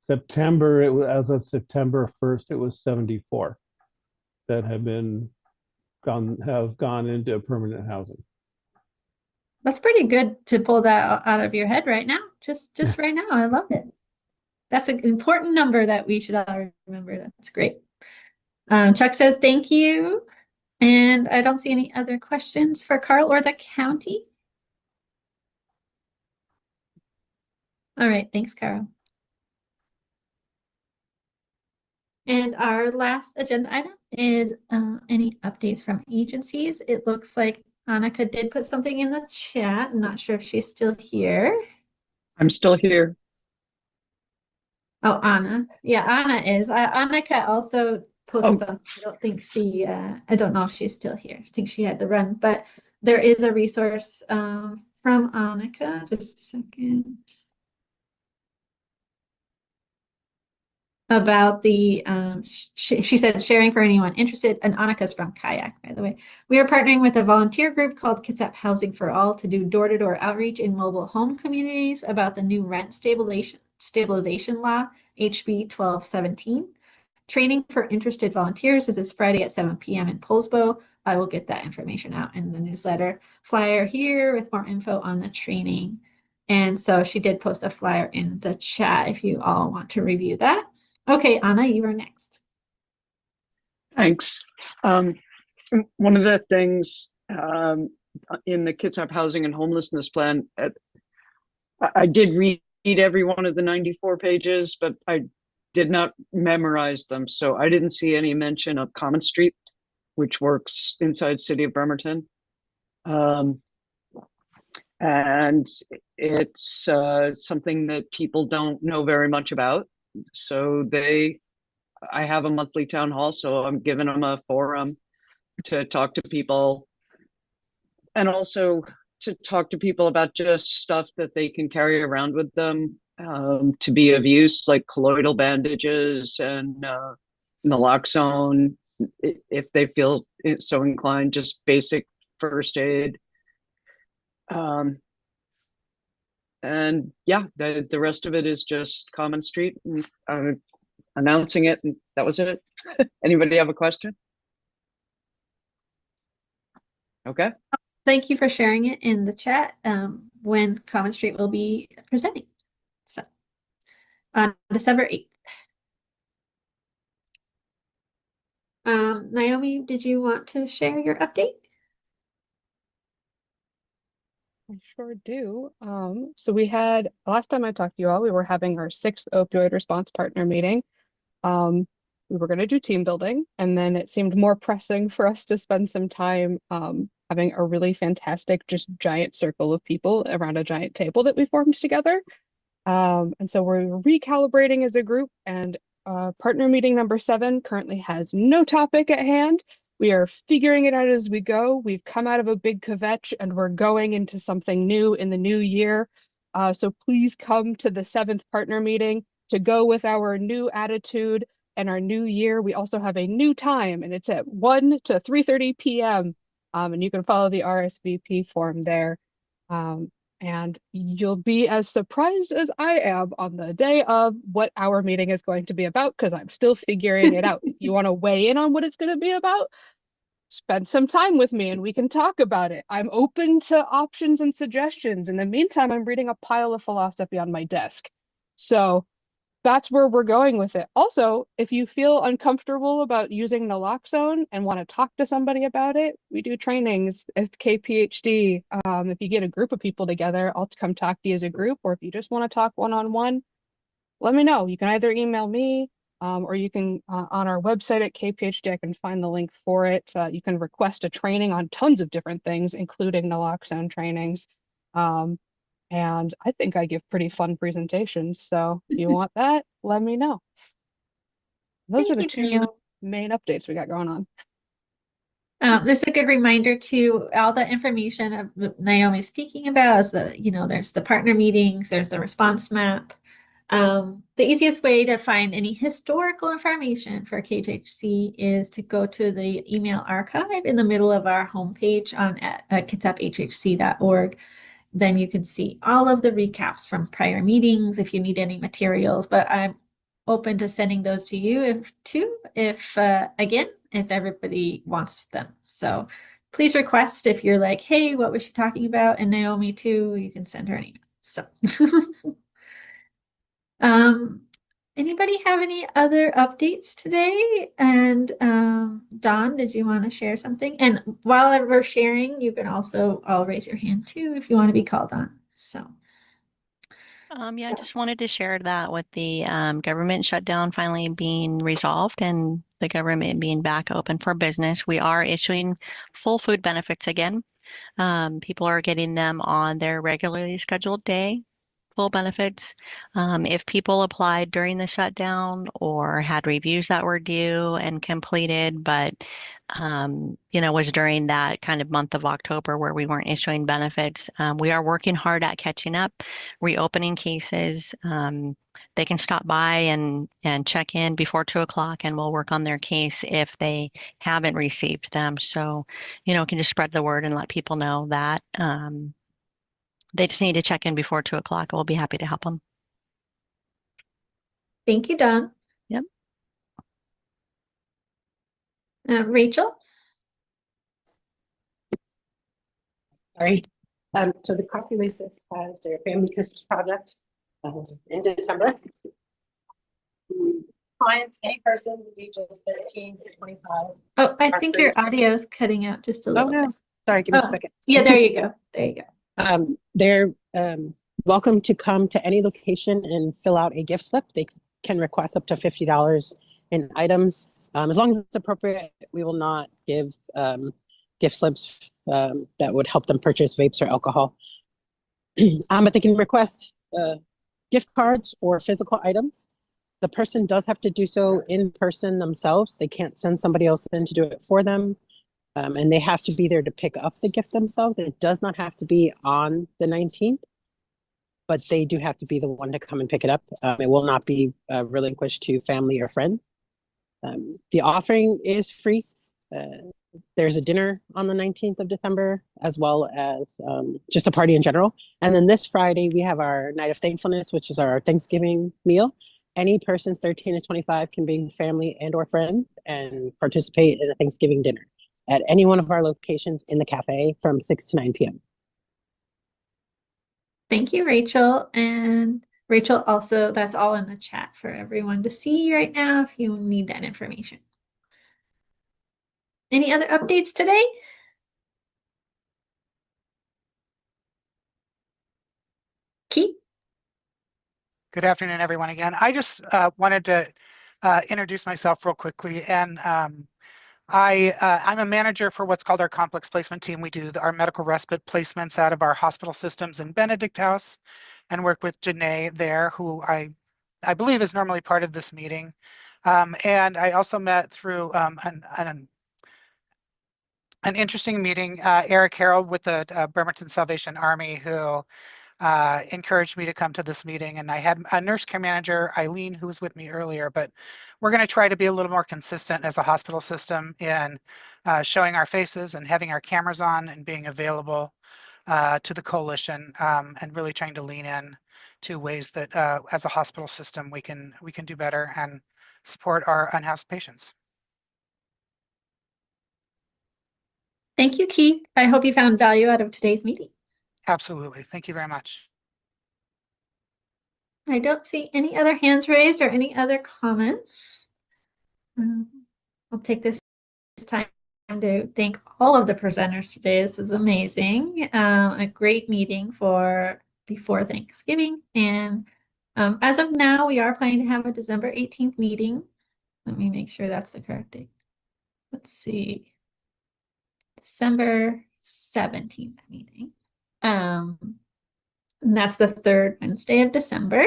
September, as of September 1st, it was 74 that have gone into permanent housing. That's pretty good to pull that out of your head right now. Just right now. I love it. That's an important number that we should all remember. That's great. Chuck says thank you. And I don't see any other questions for Carl or the county. All right, thanks, Carol. And our last agenda item is any updates from agencies. It looks like Annika did put something in the chat. I'm not sure if she's still here. I'm still here. Oh, Anna. Yeah, Anna is. Annika also posted something. I don't think I don't know if she's still here. I think she had to run, but there is a resource from Annika. Just a second. About the, she said sharing for anyone interested, and Annika's from Kayak, by the way. We are partnering with a volunteer group called Kitsap Housing for All to do door-to-door outreach in mobile home communities about the new rent Stabilization Law, HB 1217. Training for interested volunteers is this Friday at 7 p.m. in Poulsbo. I will get that information out in the newsletter. Flyer here with more info on the training. And so she did post a flyer in the chat if you all want to review that. Okay, Anna, you are next. Thanks. One of the things in the Kitsap Housing and Homelessness Plan, I did read every one of the 94 pages, but I did not memorize them. So I didn't see any mention of Common Street, which works inside City of Bremerton. And it's something that people don't know very much about. So I have a monthly town hall, so I'm giving them a forum to talk to people, and also to talk to people about just stuff that they can carry around with them to be of use, like colloidal bandages and naloxone, if they feel so inclined, just basic first aid. And yeah, the rest of it is just Common Street, and I'm announcing it, and that was it. Anybody have a question? Okay. Thank you for sharing it in the chat when Common Street will be presenting. So on December 8th. Naomi, did you want to share your update? I sure do. So we had, last time I talked to you all, we were having our 6th opioid response partner meeting. We were going to do team building, and then it seemed more pressing for us to spend some time having a really fantastic, just giant circle of people around a giant table that we formed together. And so we're recalibrating as a group, and partner meeting number 7 currently has no topic at hand. We are figuring it out as we go. We've come out of a big kvetch and we're going into something new in the new year. So please come to the 7th partner meeting to go with our new attitude and our new year. We also have a new time, and it's at 1 to 3:30 p.m. And you can follow the RSVP form there. And you'll be as surprised as I am on the day of what our meeting is going to be about, because I'm still figuring it out. If you want to weigh in on what it's going to be about, spend some time with me and we can talk about it. I'm open to options and suggestions. In the meantime, I'm reading a pile of philosophy on my desk. So that's where we're going with it. Also, if you feel uncomfortable about using naloxone and want to talk to somebody about it, we do trainings at KPHD. If you get a group of people together, I'll come talk to you as a group, or if you just want to talk one-on-one, let me know. You can either email me or you can, on our website at KPHD, I can find the link for it. You can request a training on tons of different things, including naloxone trainings. And I think I give pretty fun presentations. So if you want that, let me know. Those are the 2 main updates we got going on. This is a good reminder to all the information of Naomi speaking about is there's the partner meetings, there's the response map. The easiest way to find any historical information for KHHC is to go to the email archive in the middle of our homepage on kitsaphhc.org. Then you can see all of the recaps from prior meetings if you need any materials, but I'm open to sending those to you if everybody wants them. So please request if you're like, hey, what was she talking about? And Naomi too, you can send her an email. So anybody have any other updates today? And Dawn, did you want to share something? And while we're sharing, you can also all raise your hand too if you want to be called on. So yeah, I just wanted to share that with the government shutdown finally being resolved and the government being back open for business. We are issuing full food benefits again. People are getting them on their regularly scheduled day, full benefits. If people applied during the shutdown or had reviews that were due and completed, but was during that kind of month of October where we weren't issuing benefits, we are working hard at catching up, reopening cases. They can stop by and check in before 2 o'clock, and we'll work on their case if they haven't received them. So, can just spread the word and let people know that they just need to check in before 2 o'clock. We'll be happy to help them. Thank you, Dawn. Yep. Rachel? Sorry. So the Coffee Oasis has their Family Christmas project in December. Clients, any person ages 13 to 25. Oh, I think your audio is cutting out just a little bit. Sorry, give me a second. Yeah, there you go. There you go. They're welcome to come to any location and fill out a gift slip. They can request up to $50 in items. As long as it's appropriate, we will not give gift slips that would help them purchase vapes or alcohol. But they can request gift cards or physical items. The person does have to do so in person themselves. They can't send somebody else in to do it for them. And they have to be there to pick up the gift themselves. It does not have to be on the 19th, but they do have to be the one to come and pick it up. It will not be relinquished to family or friend. The offering is free. There's a dinner on the 19th of December, as well as just a party in general. And then this Friday, we have our Night of Thankfulness, which is our Thanksgiving meal. Any persons 13 to 25 can bring family and or friend and participate in a Thanksgiving dinner at any one of our locations in the cafe from 6 to 9 p.m. Thank you, Rachel. And Rachel, also, that's all in the chat for everyone to see right now if you need that information. Any other updates today? Keith? Good afternoon, everyone again. I just wanted to introduce myself real quickly. And I'm a manager for what's called our complex placement team. We do our medical respite placements out of our hospital systems in Benedict House and work with Janae there, who I believe is normally part of this meeting. And I also met through an interesting meeting, Eric Harold with the Bremerton Salvation Army, who encouraged me to come to this meeting. And I had a nurse care manager, Eileen, who was with me earlier, but we're going to try to be a little more consistent as a hospital system in showing our faces and having our cameras on and being available to the coalition, and really trying to lean in to ways that as a hospital system we can do better and support our unhoused patients. Thank you, Keith. I hope you found value out of today's meeting. Absolutely. Thank you very much. I don't see any other hands raised or any other comments. I'll take this time to thank all of the presenters today. This is amazing. A great meeting for before Thanksgiving. And as of now, we are planning to have a December 18th meeting. Let me make sure that's the correct date. Let's see. December 17th meeting. And that's the third Wednesday of December.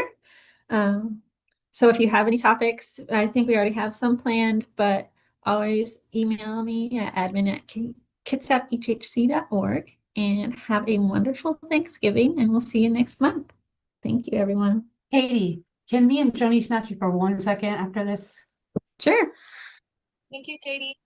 So if you have any topics, I think we already have some planned, but always email me at admin@kitsapphhc.org, and have a wonderful Thanksgiving, and we'll see you next month. Thank you, everyone. Katie, can me and Joni snatch you for 1 second after this? Sure. Thank you, Katie.